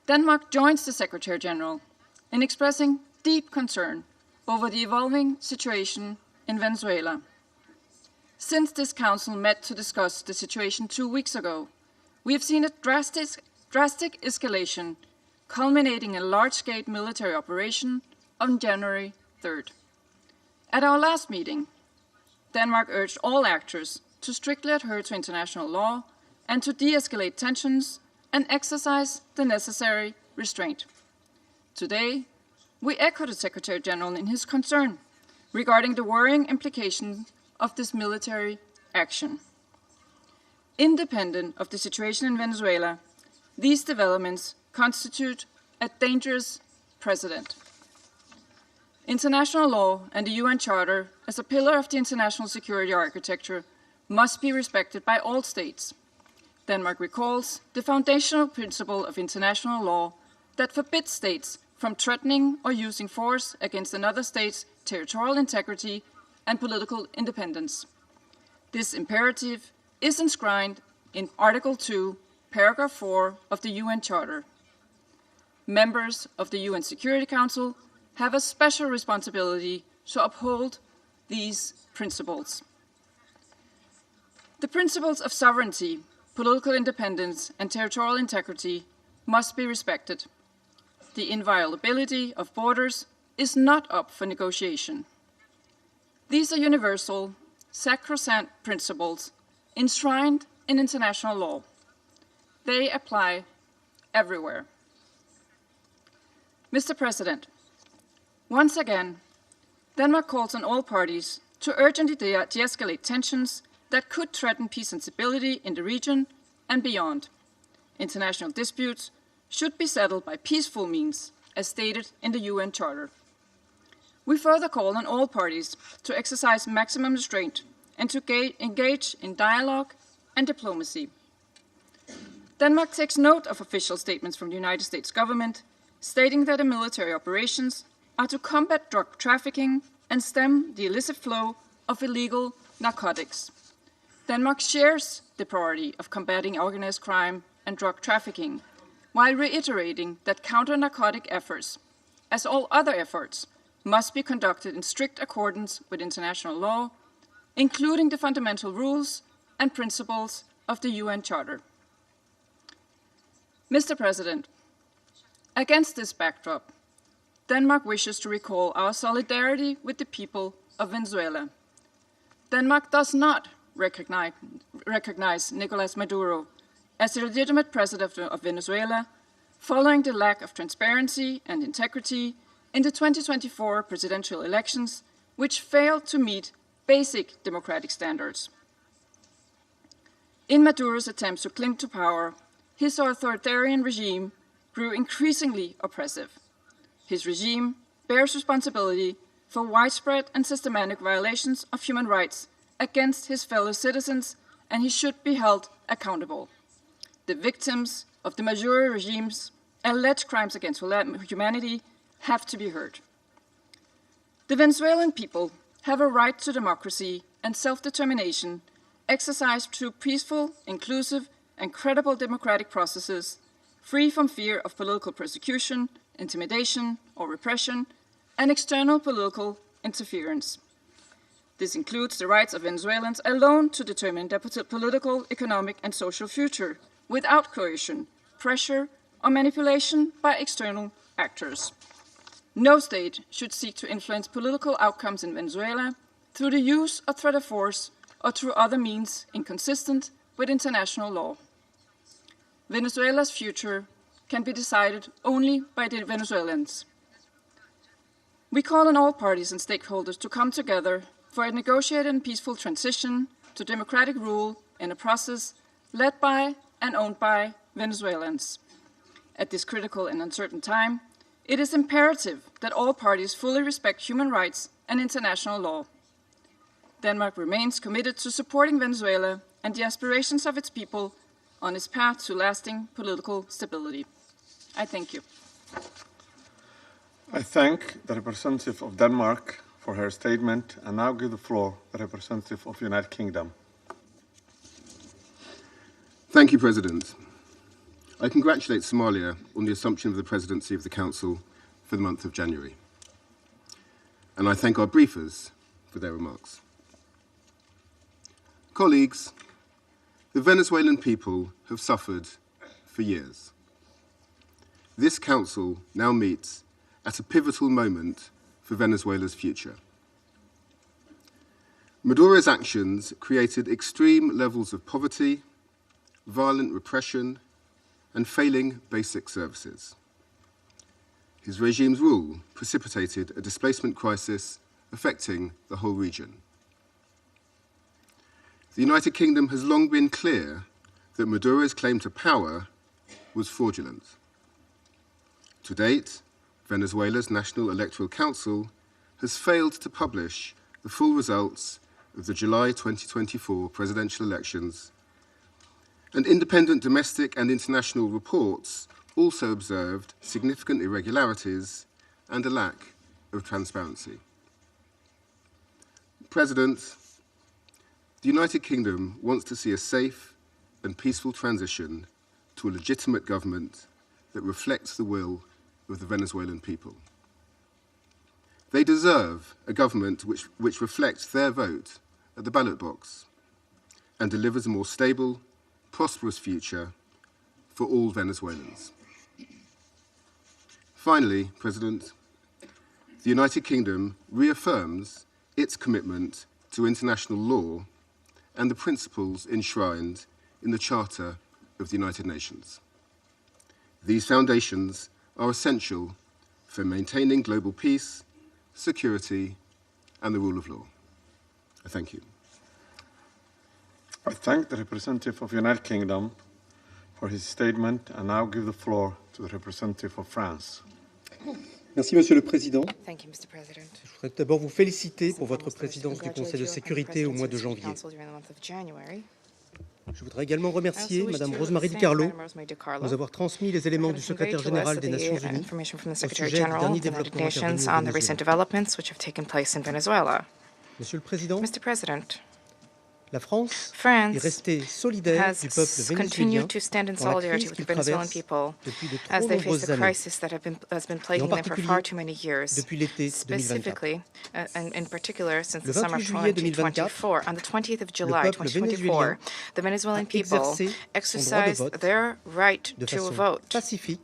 Denmark joins the Secretary General in expressing deep concern over the evolving situation in Venezuela. Since this Council met to discuss the situation 2 weeks ago, we have seen a drastic escalation culminating in a large-scale military operation on January 3rd. At our last meeting, Denmark urged all actors to strictly adhere to international law and to de-escalate tensions and exercise the necessary restraint. Today, we echo the Secretary General in his concern regarding the worrying implications of this military action. Independent of the situation in Venezuela, these developments constitute a dangerous precedent. International law and the UN Charter, as a pillar of the international security architecture, must be respected by all states. Denmark recalls the foundational principle of international law that forbids states from threatening or using force against another state's territorial integrity and political independence. This imperative is enshrined in Article 2, Paragraph 4 of the UN Charter. Members of the UN Security Council have a special responsibility to uphold these principles. The principles of sovereignty, political independence, and territorial integrity must be respected. The inviolability of borders is not up for negotiation. These are universal, sacrosanct principles enshrined in international law. They apply everywhere. Mr. President, once again, Denmark calls on all parties to urgently de-escalate tensions that could threaten peace and stability in the region and beyond. International disputes should be settled by peaceful means, as stated in the UN Charter. We further call on all parties to exercise maximum restraint and to engage in dialogue and diplomacy. Denmark takes note of official statements from the United States government stating that the military operations are to combat drug trafficking and stem the illicit flow of illegal narcotics. Denmark shares the priority of combating organized crime and drug trafficking, while reiterating that counter-narcotic efforts, as all other efforts, must be conducted in strict accordance with international law, including the fundamental rules and principles of the UN Charter. Mr. President, against this backdrop, Denmark wishes to recall our solidarity with the people of Venezuela. Denmark does not recognize Nicolas Maduro as the legitimate president of Venezuela, following the lack of transparency and integrity in the 2024 presidential elections, which failed to meet basic democratic standards. In Maduro's attempts to cling to power, his authoritarian regime grew increasingly oppressive. His regime bears responsibility for widespread and systematic violations of human rights against his fellow citizens, and he should be held accountable. The victims of the Maduro regime's alleged crimes against humanity have to be heard. The Venezuelan people have a right to democracy and self-determination exercised through peaceful, inclusive, and credible democratic processes, free from fear of political persecution, intimidation, or repression, and external political interference. This includes the rights of Venezuelans alone to determine their political, economic, and social future, without coercion, pressure, or manipulation by external actors. No state should seek to influence political outcomes in Venezuela through the use or threat of force or through other means inconsistent with international law. Venezuela's future can be decided only by the Venezuelans. We call on all parties and stakeholders to come together for a negotiated and peaceful transition to democratic rule in a process led by and owned by Venezuelans. At this critical and uncertain time, it is imperative that all parties fully respect human rights and international law. Denmark remains committed to supporting Venezuela and the aspirations of its people on its path to lasting political stability. I thank you. I thank the representative of Denmark for her statement, and now give the floor to the representative of the United Kingdom. Thank you, President. I congratulate Somalia on the assumption of the presidency of the Council for the month of January. And I thank our briefers for their remarks. Colleagues, the Venezuelan people have suffered for years. This Council now meets at a pivotal moment for Venezuela's future. Maduro's actions created extreme levels of poverty, violent repression, and failing basic services. His regime's rule precipitated a displacement crisis affecting the whole region. The United Kingdom has long been clear that Maduro's claim to power was fraudulent. To date, Venezuela's National Electoral Council has failed to publish the full results of the July 2024 presidential elections, and independent domestic and international reports also observed significant irregularities and a lack of transparency. President, the United Kingdom wants to see a safe and peaceful transition to a legitimate government that reflects the will of the Venezuelan people. They deserve a government which reflects their vote at the ballot box and delivers a more stable, prosperous future for all Venezuelans. Finally, President, the United Kingdom reaffirms its commitment to international law and the principles enshrined in the Charter of the United Nations. These foundations are essential for maintaining global peace, security, and the rule of law. I thank you. I thank the representative of the United Kingdom for his statement, and now give the floor to the representative of France. Merci, Monsieur le Président. Thank you, Mr. President. Je voudrais d'abord vous féliciter pour votre présidence du Conseil de sécurité au mois de janvier. Je voudrais également remercier Madame Rosemary DiCarlo de nous avoir transmis les éléments du secrétaire général des Nations Unies au sujet du dernier développement intervenu au Venezuela. Monsieur le Président, Monsieur le Président, France has continued to stand in solidarity with the Venezuelan people as they face the crisis that has been plaguing them for far too many years, specifically, and in particular, since the summer of 2024. On the 20th of July, 2024, the Venezuelan people exercised their right to vote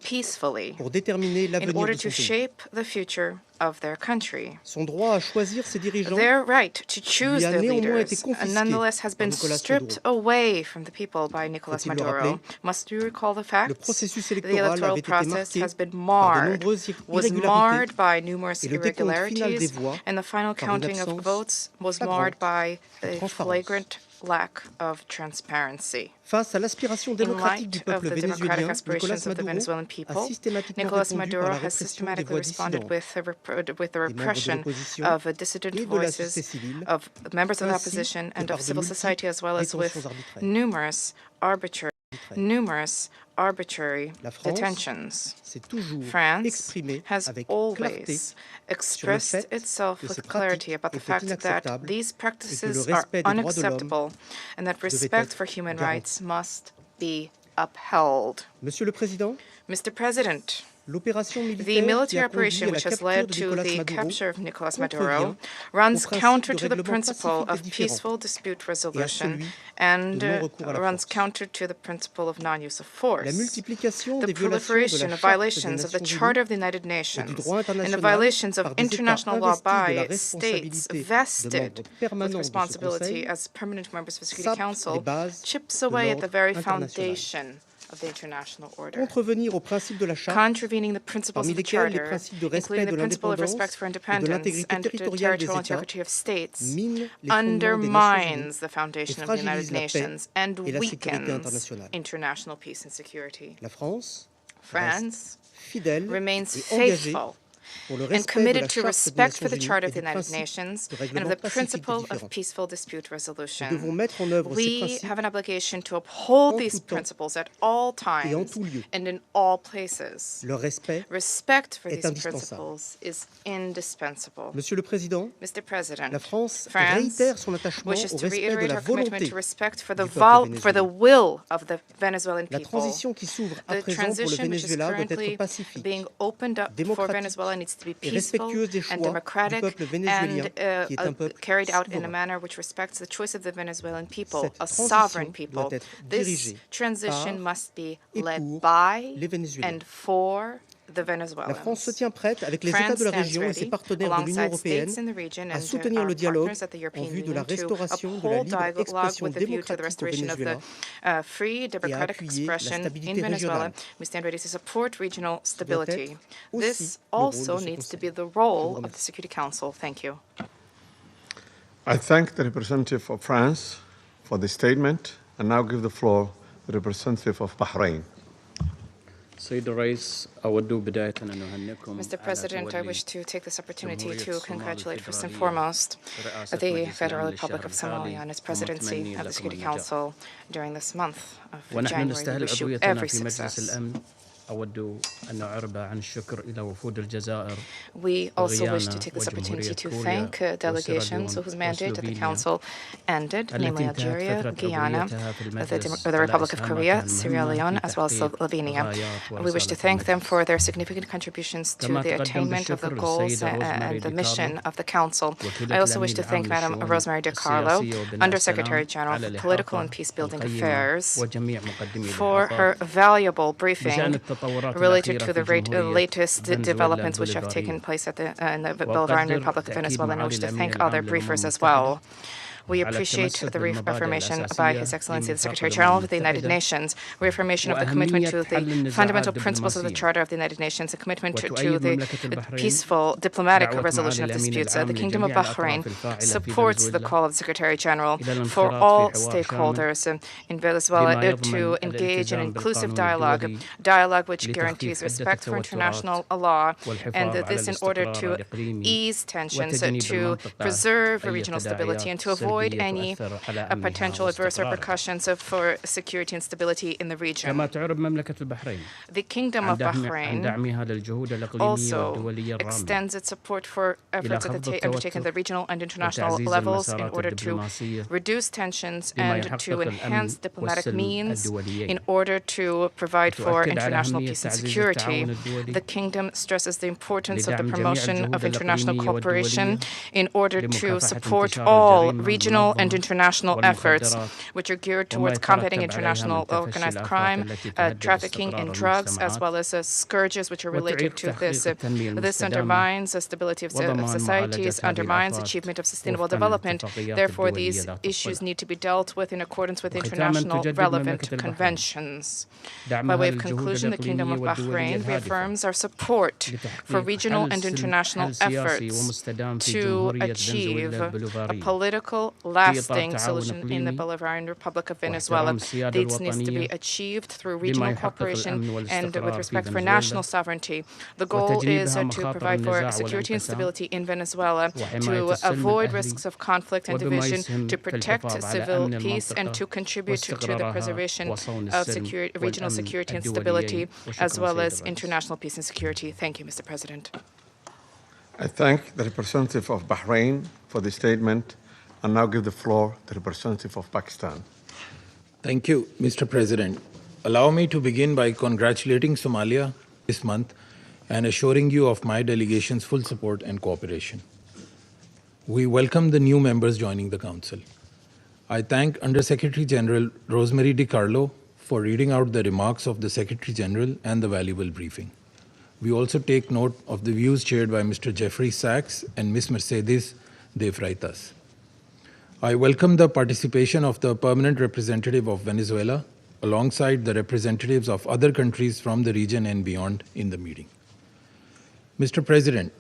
peacefully in order to shape the future of their country. Their right to choose their leaders, nonetheless, has been stripped away from the people by Nicolas Maduro. Must we recall the facts? The electoral process has been was marred by numerous irregularities, and the final counting of votes was marred by a flagrant lack of transparency. In light of the democratic aspirations of the Venezuelan people, Nicolas Maduro has systematically responded with the repression of dissident voices, of members of the opposition, and of civil society, as well as with numerous arbitrary detentions. France has always expressed itself with clarity about the fact that these practices are unacceptable and that respect for human rights must be upheld. Mr. President, the military operation which has led to the capture of Nicolas Maduro runs counter to the principle of peaceful dispute resolution and runs counter to the principle of non-use of force. The proliferation of violations of the Charter of the United Nations and the violations of international law by states vested with responsibility as permanent members of the Security Council chips away at the very foundation of the international order. Contravening the principles of the Charter, including the principle of respect for independence and territorial integrity of states, undermines the foundation of the United Nations and weakens international peace and security. France remains faithful and committed to respect for the Charter of the United Nations and of the principle of peaceful dispute resolution. We have an obligation to uphold these principles at all times and in all places. Respect for these principles is indispensable. Mr. President, France wishes to reiterate our commitment to respect for the will of the Venezuelan people. The transition which is currently being opened up for Venezuela needs to be peaceful and democratic and carried out in a manner which respects the choice of the Venezuelan people, a sovereign people. This transition must be led by and for the Venezuelans. France stands ready, alongside states in the region and our partners at the European Union, to uphold dialogue with a view to the restoration of the free, democratic expression in Venezuela. We stand ready to support regional stability. This also needs to be the role of the Security Council. Thank you. I thank the representative of France for the statement and now give the floor to the representative of Bahrain. Mr. President, I wish to take this opportunity to congratulate first and foremost the Federal Republic of Somalia on its presidency of the Security Council during this month of January. We wish you every success. We also wish to take this opportunity to thank delegations whose mandate at the Council ended, namely Algeria, Guyana, the Republic of Korea, Sierra Leone, as well as Slovenia. We wish to thank them for their significant contributions to the attainment of the goals and the mission of the Council. I also wish to thank Madam Rosemary DiCarlo, Undersecretary General for Political and Peace-Building Affairs, for her valuable briefing related to the latest developments which have taken place in the Bolivarian Republic of Venezuela, and I wish to thank other briefers as well. We appreciate the reaffirmation by His Excellency the Secretary General of the United Nations, reaffirmation of the commitment to the fundamental principles of the Charter of the United Nations, a commitment to the peaceful diplomatic resolution of disputes. The Kingdom of Bahrain supports the call of the Secretary General for all stakeholders in Venezuela to engage in inclusive dialogue which guarantees respect for international law, and this in order to ease tensions, to preserve regional stability, and to avoid avoid any potential adverse repercussions for security and stability in the region. The Kingdom of Bahrain also extends its support for efforts undertaken at the regional and international levels in order to reduce tensions and to enhance diplomatic means in order to provide for international peace and security. The Kingdom stresses the importance of the promotion of international cooperation in order to support all regional and international efforts which are geared towards combating international organized crime, trafficking in drugs, as well as scourges which are related to this. This undermines the stability of societies, undermines achievement of sustainable development. Therefore, these issues need to be dealt with in accordance with international relevant conventions. By way of conclusion, the Kingdom of Bahrain reaffirms our support for regional and international efforts to achieve a political, lasting solution in the Bolivarian Republic of Venezuela. This needs to be achieved through regional cooperation and with respect for national sovereignty. The goal is to provide for security and stability in Venezuela, to avoid risks of conflict and division, to protect civil peace, and to contribute to the preservation of regional security and stability, as well as international peace and security. Thank you, Mr. President. I thank the representative of Bahrain for the statement and now give the floor to the representative of Pakistan. Thank you, Mr. President. Allow me to begin by congratulating Somalia this month and assuring you of my delegation's full support and cooperation. We welcome the new members joining the Council. I thank Undersecretary General Rosemary DiCarlo for reading out the remarks of the Secretary General and the valuable briefing. We also take note of the views shared by Mr. Jeffrey Sachs and Ms. Mercedes de Freitas. I welcome the participation of the permanent representative of Venezuela alongside the representatives of other countries from the region and beyond in the meeting. Mr. President,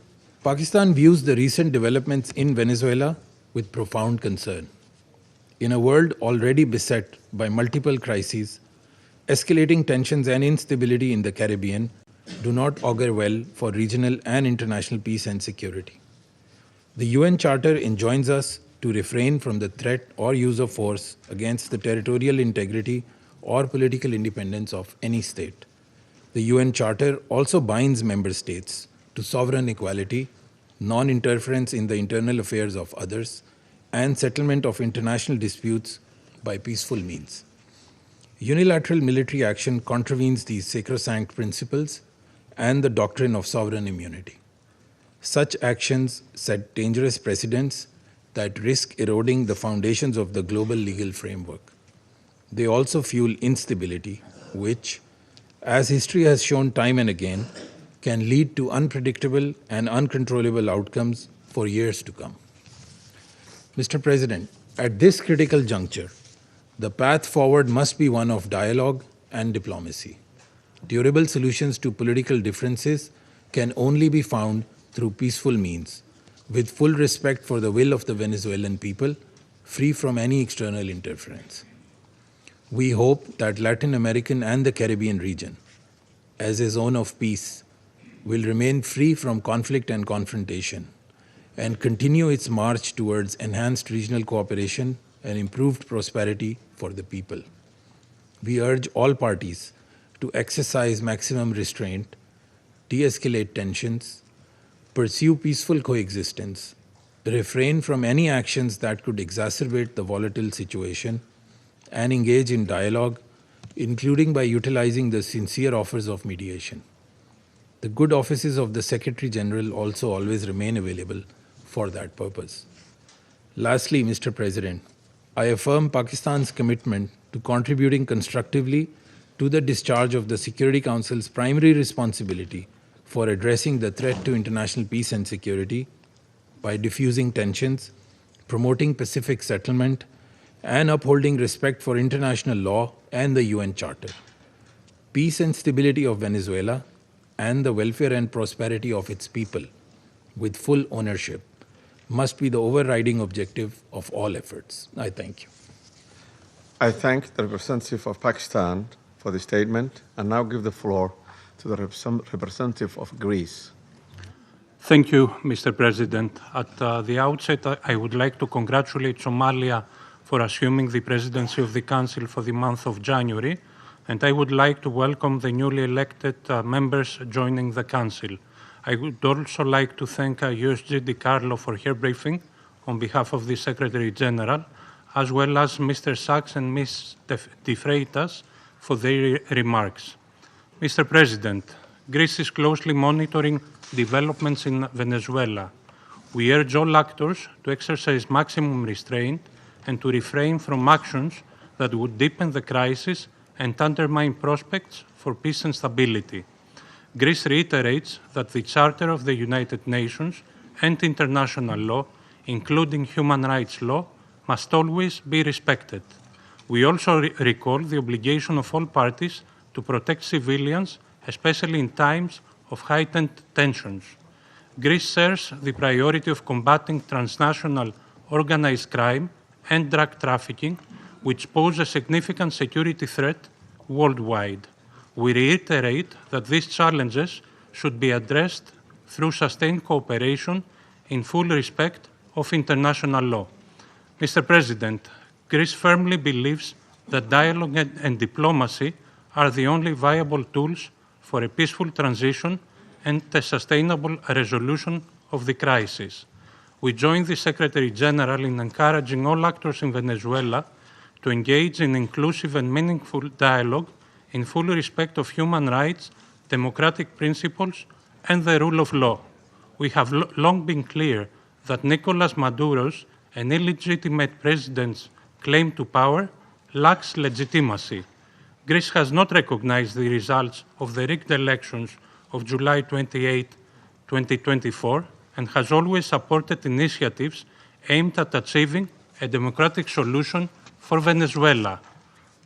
Pakistan views the recent developments in Venezuela with profound concern. In a world already beset by multiple crises, escalating tensions and instability in the Caribbean do not augur well for regional and international peace and security. The UN Charter enjoins us to refrain from the threat or use of force against the territorial integrity or political independence of any state. The UN Charter also binds member states to sovereign equality, non-interference in the internal affairs of others, and settlement of international disputes by peaceful means. Unilateral military action contravenes these sacrosanct principles and the doctrine of sovereign immunity. Such actions set dangerous precedents that risk eroding the foundations of the global legal framework. They also fuel instability, which, as history has shown time and again, can lead to unpredictable and uncontrollable outcomes for years to come. Mr. President, at this critical juncture, the path forward must be one of dialogue and diplomacy. Durable solutions to political differences can only be found through peaceful means, with full respect for the will of the Venezuelan people, free from any external interference. We hope that Latin American and the Caribbean region, as a zone of peace, will remain free from conflict and confrontation and continue its march towards enhanced regional cooperation and improved prosperity for the people. We urge all parties to exercise maximum restraint, de-escalate tensions, pursue peaceful coexistence, refrain from any actions that could exacerbate the volatile situation, and engage in dialogue, including by utilizing the sincere offers of mediation. The good offices of the Secretary General also always remain available for that purpose. Lastly, Mr. President, I affirm Pakistan's commitment to contributing constructively to the discharge of the Security Council's primary responsibility for addressing the threat to international peace and security by diffusing tensions, promoting pacific settlement, and upholding respect for international law and the UN Charter. Peace and stability of Venezuela and the welfare and prosperity of its people, with full ownership, must be the overriding objective of all efforts. I thank you. I thank the representative of Pakistan for the statement and now give the floor to the representative of Greece. Thank you, Mr. President. At the outset, I would like to congratulate Somalia for assuming the presidency of the Council for the month of January, and I would like to welcome the newly elected members joining the Council. I would also like to thank USG DiCarlo for her briefing on behalf of the Secretary General, as well as Mr. Sachs and Ms. De Freitas for their remarks. Mr. President, Greece is closely monitoring developments in Venezuela. We urge all actors to exercise maximum restraint and to refrain from actions that would deepen the crisis and undermine prospects for peace and stability. Greece reiterates that the Charter of the United Nations and international law, including human rights law, must always be respected. We also recall the obligation of all parties to protect civilians, especially in times of heightened tensions. Greece shares the priority of combating transnational organized crime and drug trafficking, which pose a significant security threat worldwide. We reiterate that these challenges should be addressed through sustained cooperation in full respect of international law. Mr. President, Greece firmly believes that dialogue and diplomacy are the only viable tools for a peaceful transition and a sustainable resolution of the crisis. We join the Secretary General in encouraging all actors in Venezuela to engage in inclusive and meaningful dialogue in full respect of human rights, democratic principles, and the rule of law. We have long been clear that Nicolas Maduro's and illegitimate president's claim to power lacks legitimacy. Greece has not recognized the results of the rigged elections of July 28, 2024, and has always supported initiatives aimed at achieving a democratic solution for Venezuela.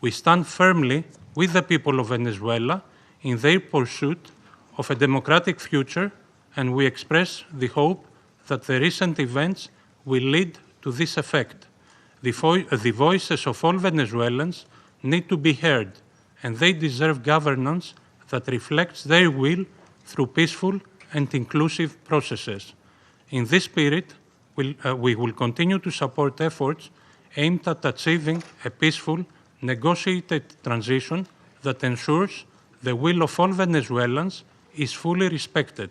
We stand firmly with the people of Venezuela in their pursuit of a democratic future, and we express the hope that the recent events will lead to this effect. The voices of all Venezuelans need to be heard, and they deserve governance that reflects their will through peaceful and inclusive processes. In this spirit, we will continue to support efforts aimed at achieving a peaceful, negotiated transition that ensures the will of all Venezuelans is fully respected.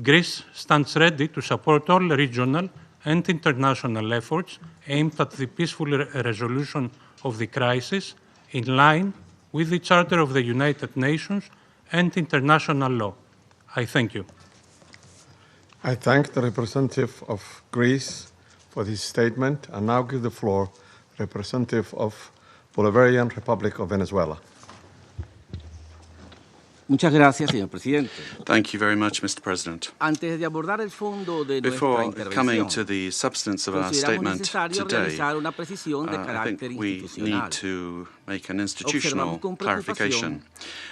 Greece stands ready to support all regional and international efforts aimed at the peaceful resolution of the crisis in line with the Charter of the United Nations and international law. I thank you. I thank the representative of Greece for this statement and now give the floor to the representative of Bolivarian Republic of Venezuela. Muchas gracias, señor presidente. Thank you very much, Mr. President. Antes de abordar el fondo de Before nuestra coming intervención, to the substance of our statement necesario today, realizar una precisión de I carácter think we institucional. need to make an institutional Observamos con clarification.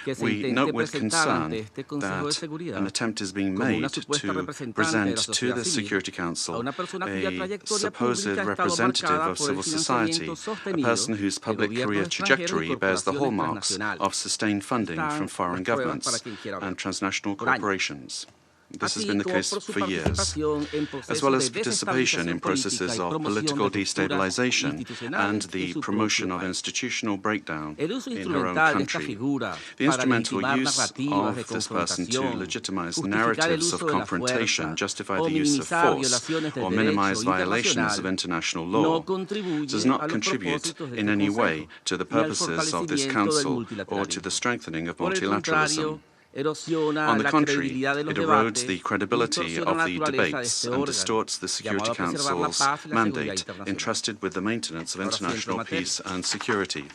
que se We intente note with presentar concern ante este Consejo de that Seguridad an attempt is being como una made supuesta to representante de present la to sociedad the civil Security a Council una persona cuya a trayectoria supposed pública ha estado representative marcada of por el civil society, financiamiento a sostenido person whose de public gobiernos career extranjeros y trajectory bears the corporaciones hallmarks transnacionales. of sustained funding from Están foreign las pruebas governments para quien quiera and verlo. transnational Por años. corporations. This has Así been the como case por su for years, participación en as well procesos as de participation in desestabilización processes política y of promoción political de rupturas destabilization institucionales and en the su promotion propio of país. institutional breakdown El uso in her own instrumental de esta country. figura The para instrumental legitimar use narrativas de of this person to confrontación, legitimize justificar el narratives uso of de la confrontation, fuerza justify o the use of minimizar force, violaciones del or derecho minimize violations of internacional international no law contribuye does a not los contribute propósitos de in este any Consejo way to the ni al purposes of this fortalecimiento del Council or to multilateralismo. the strengthening of Por el multilateralism. contrario, erosiona On the la contrary, credibilidad de los it erodes debates the credibility y distorsiona of la the naturaleza de debates este and órgano, distorts the Security llamado a preservar la Council's paz y la seguridad mandate internacional. entrusted with the maintenance of Ahora sí entro en international materia. peace and security.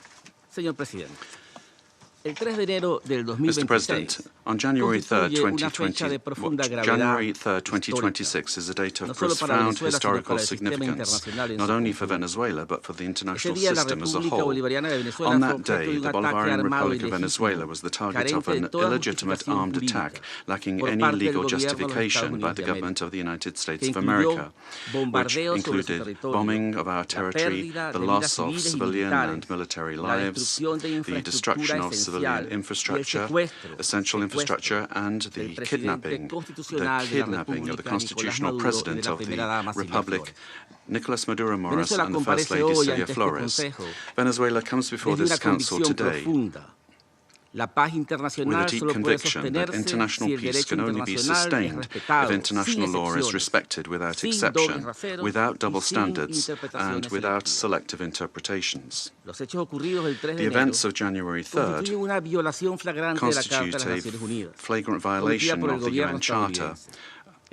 Señor presidente, el 3 de enero del Mr. President, 2026 on January 3rd, constituye una fecha de profunda gravedad January 3rd, 2026 is a date of no solo para profound Venezuela, sino historical para el sistema significance, internacional en not su only for conjunto. Venezuela, but for the Ese international día la system as a República whole. Bolivariana de Venezuela On fue that objeto day, de un the ataque Bolivarian armado Republic of Venezuela ilegítimo, was the target of carente de an toda illegitimate justificación armed jurídica attack, lacking por any parte del legal gobierno de los justification Estados by Unidos the de government América, of the United States que of incluyó America, which bombardeos sobre su included territorio, bombing of our la territory, pérdida the de loss vidas of civiles y civilian militares, and military la lives, destrucción de the destruction infraestructura of civilian civilian infrastructure, essential infrastructure, and the kidnapping of the constitutional president of the Republic, Nicolas Maduro Moros, and the First Lady Celia Flores. Venezuela comes before this Council today with a deep conviction that international peace can only be sustained if international law is respected without exception, without double standards, and without selective interpretations. The events of January 3rd constitute a flagrant violation of the UN Charter,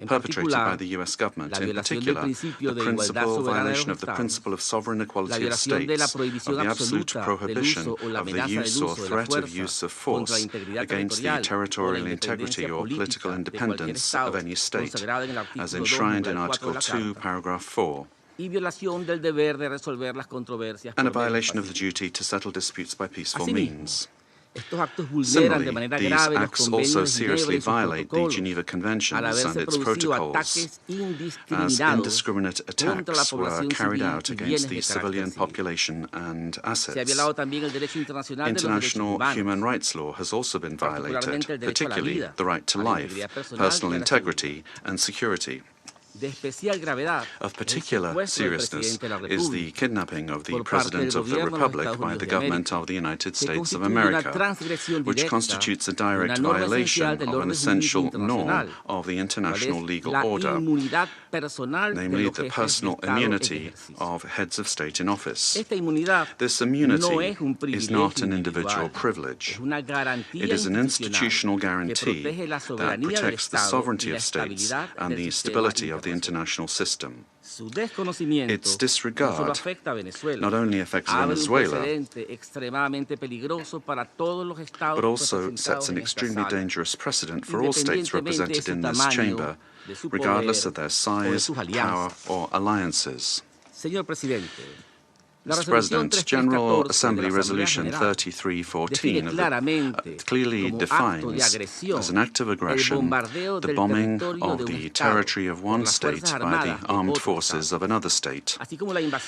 perpetrated by the US government, in particular the principal violation of the principle of sovereign equality of states, of the absolute prohibition of the use or threat of use of force against the territorial integrity or political independence of any state, as enshrined in Article 2, Paragraph 4. And a violation of the duty to settle disputes by peaceful means. Similarly, these acts also seriously violate the Geneva Conventions and its protocols, as indiscriminate attacks were carried out against the civilian population and assets. International human rights law has also been violated, particularly the right to life, personal integrity, and security. Of particular seriousness is the kidnapping of the President of the Republic by the government of the United States of America, which constitutes a direct violation of an essential norm of the international legal order, namely the personal immunity of heads of state in office. This immunity is not an individual privilege. It is an institutional guarantee that protects the sovereignty of states and the stability of the international system. Its disregard not only affects Venezuela, but also sets an extremely dangerous precedent for all states represented in this chamber, regardless of their size, power, or alliances. Mr. President, General Assembly Resolution 3314 clearly defines as an act of aggression the bombing of the territory of one state by the armed forces of another state,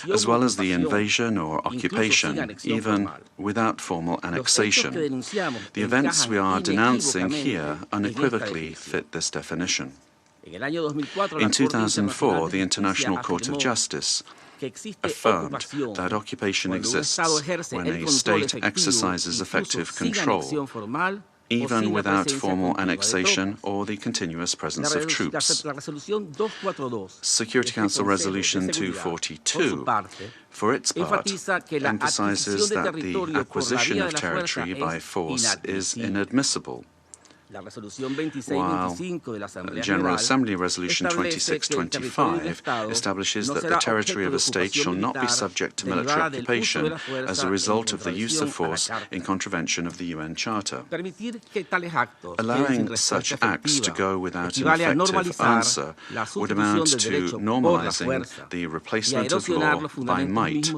as well as the invasion or occupation, even without formal annexation. The events we are denouncing here unequivocally fit this definition. In 2004, the International Court of Justice affirmed that occupation exists when a state exercises effective control, even without formal annexation or the continuous presence of troops. Security Council Resolution 242, for its part, emphasizes that the acquisition of territory by force is inadmissible, while General Assembly Resolution 2625 establishes that the territory of a state shall not be subject to military occupation as a result of the use of force in contravention of the UN Charter. Allowing such acts to go without an effective answer would amount to normalizing the replacement of law by might,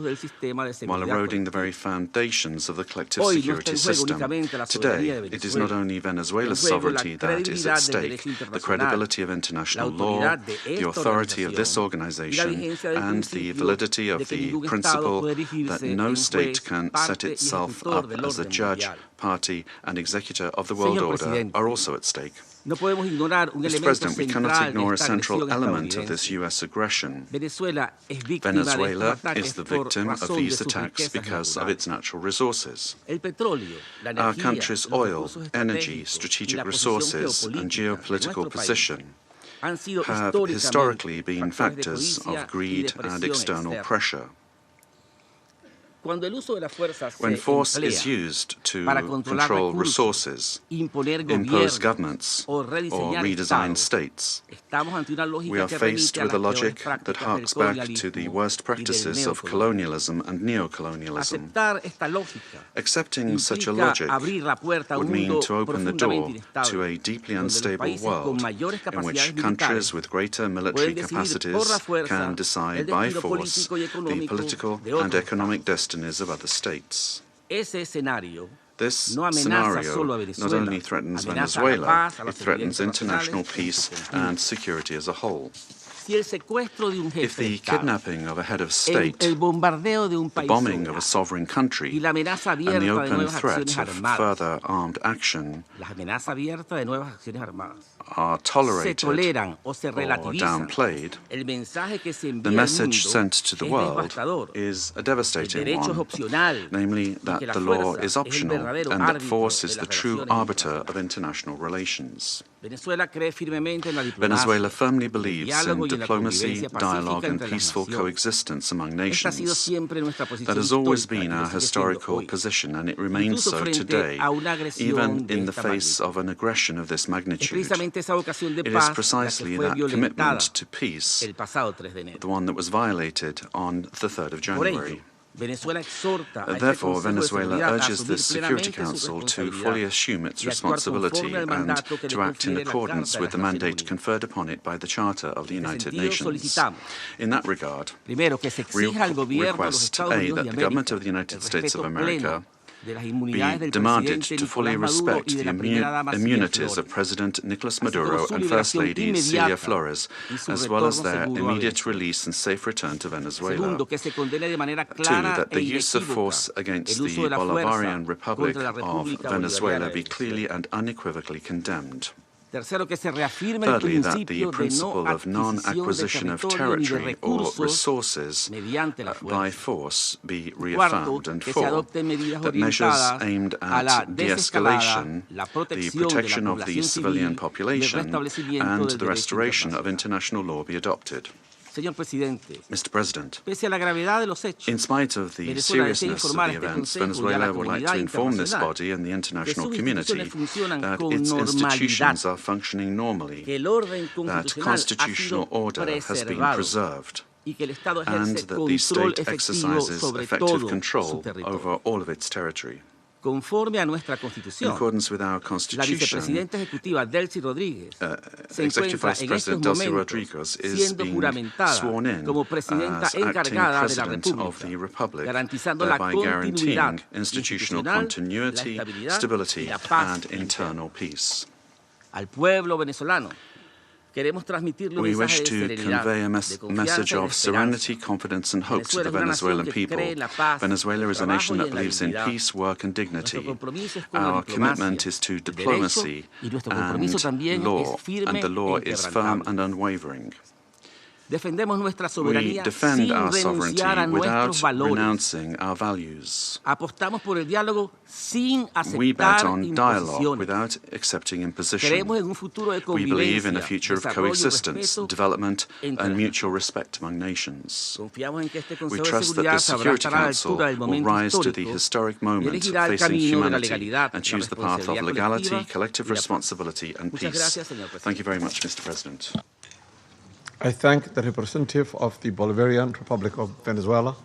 while eroding the very foundations of the collective security system. Today, it is not only Venezuela's sovereignty that is at stake, the credibility of international law, the authority of this organization, and the validity of the principle that no state can set itself up as a judge, party, and executor of the world order are also at stake. Mr. President, we cannot ignore a central element of this U.S. aggression. Venezuela is the victim of these attacks because of its natural resources. Our country's oil, energy, strategic resources, and geopolitical position have historically been factors of greed and external pressure. When force is used to control resources, impose governments, or redesign states, we are faced with a logic that harks back to the worst practices of colonialism and neocolonialism. Accepting such a logic would mean to open the door to a deeply unstable world in which countries with greater military capacities can decide by force the political and economic destinies of other states. This scenario not only threatens Venezuela, it threatens international peace and security as a whole. If the kidnapping of a head of state, the bombing of a sovereign country, and the open threat of further armed action are tolerated or downplayed, the message sent to the world is a devastating one, namely that the law is optional and that force is the true arbiter of international relations. Venezuela firmly believes in diplomacy, dialogue, and peaceful coexistence among nations. That has always been our historical position, and it remains so today, even in the face of an aggression of this magnitude. It is precisely that commitment to peace, the one that was violated on the 3rd of January. Therefore, Venezuela urges the Security Council to fully assume its responsibility and to act in accordance with the mandate conferred upon it by the Charter of the United Nations. In that regard, we request, A, that the government of the United States of America be demanded to fully respect the immunities of President Nicolas Maduro and First Lady Celia Flores, as well as their immediate release and safe return to Venezuela. 2, that the use of force against the Bolivarian Republic of Venezuela be clearly and unequivocally condemned. Thirdly, that the principle of non-acquisition of territory or resources by force be reaffirmed. And 4, that measures aimed at de-escalation, the protection of the civilian population, and the restoration of international law be adopted. Mr. President, in spite of the seriousness of the events, Venezuela would like to inform this body and the international community that its institutions are functioning normally, that constitutional order has been preserved, and that the state exercises effective control over all of its territory. In accordance with our Constitution, Executive Vice President Delcy Rodriguez is being sworn in as acting President of the Republic, thereby guaranteeing institutional continuity, stability, and internal peace. We wish to convey a message of serenity, confidence, and hope to the Venezuelan people. Venezuela is a nation that believes in peace, work, and dignity. Our commitment is to diplomacy and law, and the law is firm and unwavering. We defend our sovereignty without renouncing our values. We bet on dialogue without accepting imposition. We believe in a future of coexistence, development, and mutual respect among nations. We trust that the Security Council will rise to the historic moment facing humanity and choose the path of legality, collective responsibility, and peace. Thank you very much, Mr. President. I thank the representative of the Bolivarian Republic of Venezuela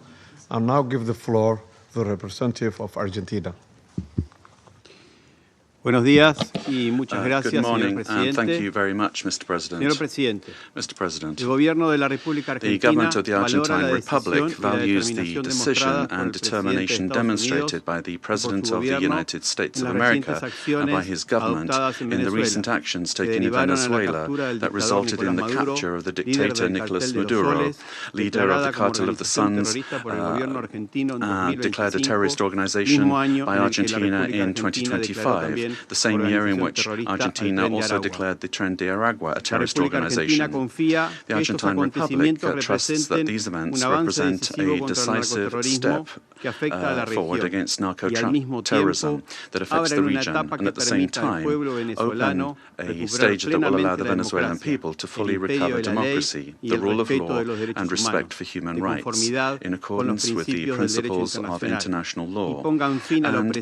and now give the floor to the representative of Argentina. Buenos días y muchas gracias, good morning, señor presidente. And thank you very much, Mr. President. Señor presidente, Mr. President, el gobierno de la República the government of the Argentine Republic values the decision and determination demonstrated by the President of the United States of America and by his government in the recent actions taken in Venezuela that resulted in the capture of the dictator Nicolas Maduro, leader of the Cartel of the Suns, declared a terrorist organization by Argentina in 2025. The same year in which Argentina also declared the Tren de Aragua a terrorist organization. The Argentine Republic trusts that these events represent a decisive step forward against narco-terrorism that affects the region and at the same time open a stage that will allow the Venezuelan people to fully recover democracy, the rule of law, and respect for human rights in accordance with the principles of international law, and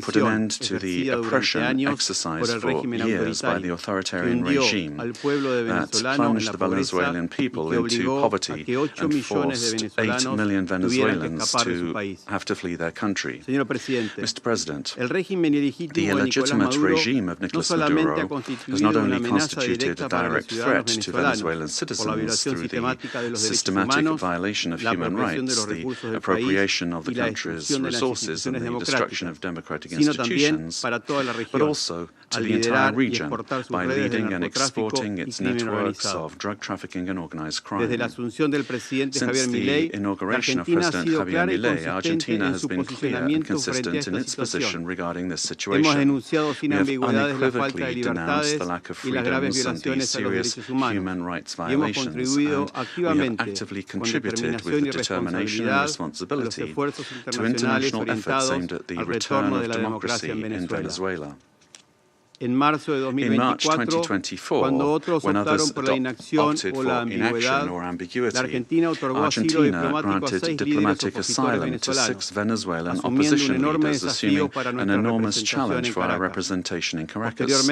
put an end to the oppression exercised for years by the authoritarian regime that plunged the Venezuelan people into poverty and forced 8 million Venezuelans to have to flee their country. Mr. President, the illegitimate regime of Nicolas Maduro has not only constituted a direct threat to Venezuelan citizens through the systematic violation of human rights, the appropriation of the country's resources, and the destruction of democratic institutions, but also also to the entire region by leading and exporting its networks of drug trafficking and organized crime. Since the inauguration of President Javier Milei, Argentina has been clear and consistent in its position regarding this situation. We have unequivocally denounced the lack of freedoms and the serious human rights violations, and we have actively contributed with determination and responsibility to international efforts aimed at the return of democracy in Venezuela. In March 2024, when others opted for inaction or ambiguity, Argentina granted diplomatic asylum to 6 Venezuelan opposition leaders, assuming an enormous challenge for our representation in Caracas.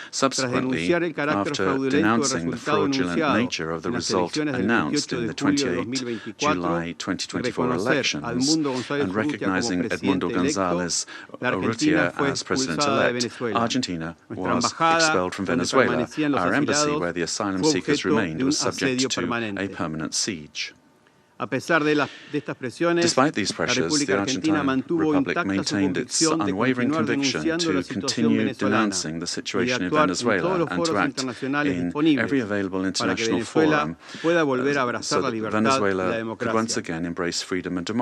Subsequently, after denouncing the fraudulent nature of the result announced in the 28 July 2024 elections and recognizing Edmundo González Urrutia as president-elect, Argentina was expelled from Venezuela. Our embassy, where the asylum seekers remained, was subject to a permanent siege. Despite these pressures, the Argentine Republic maintained its unwavering conviction to continue denouncing the situation in Venezuela and to act in every available international forum so that Venezuela could once again embrace freedom and democracy.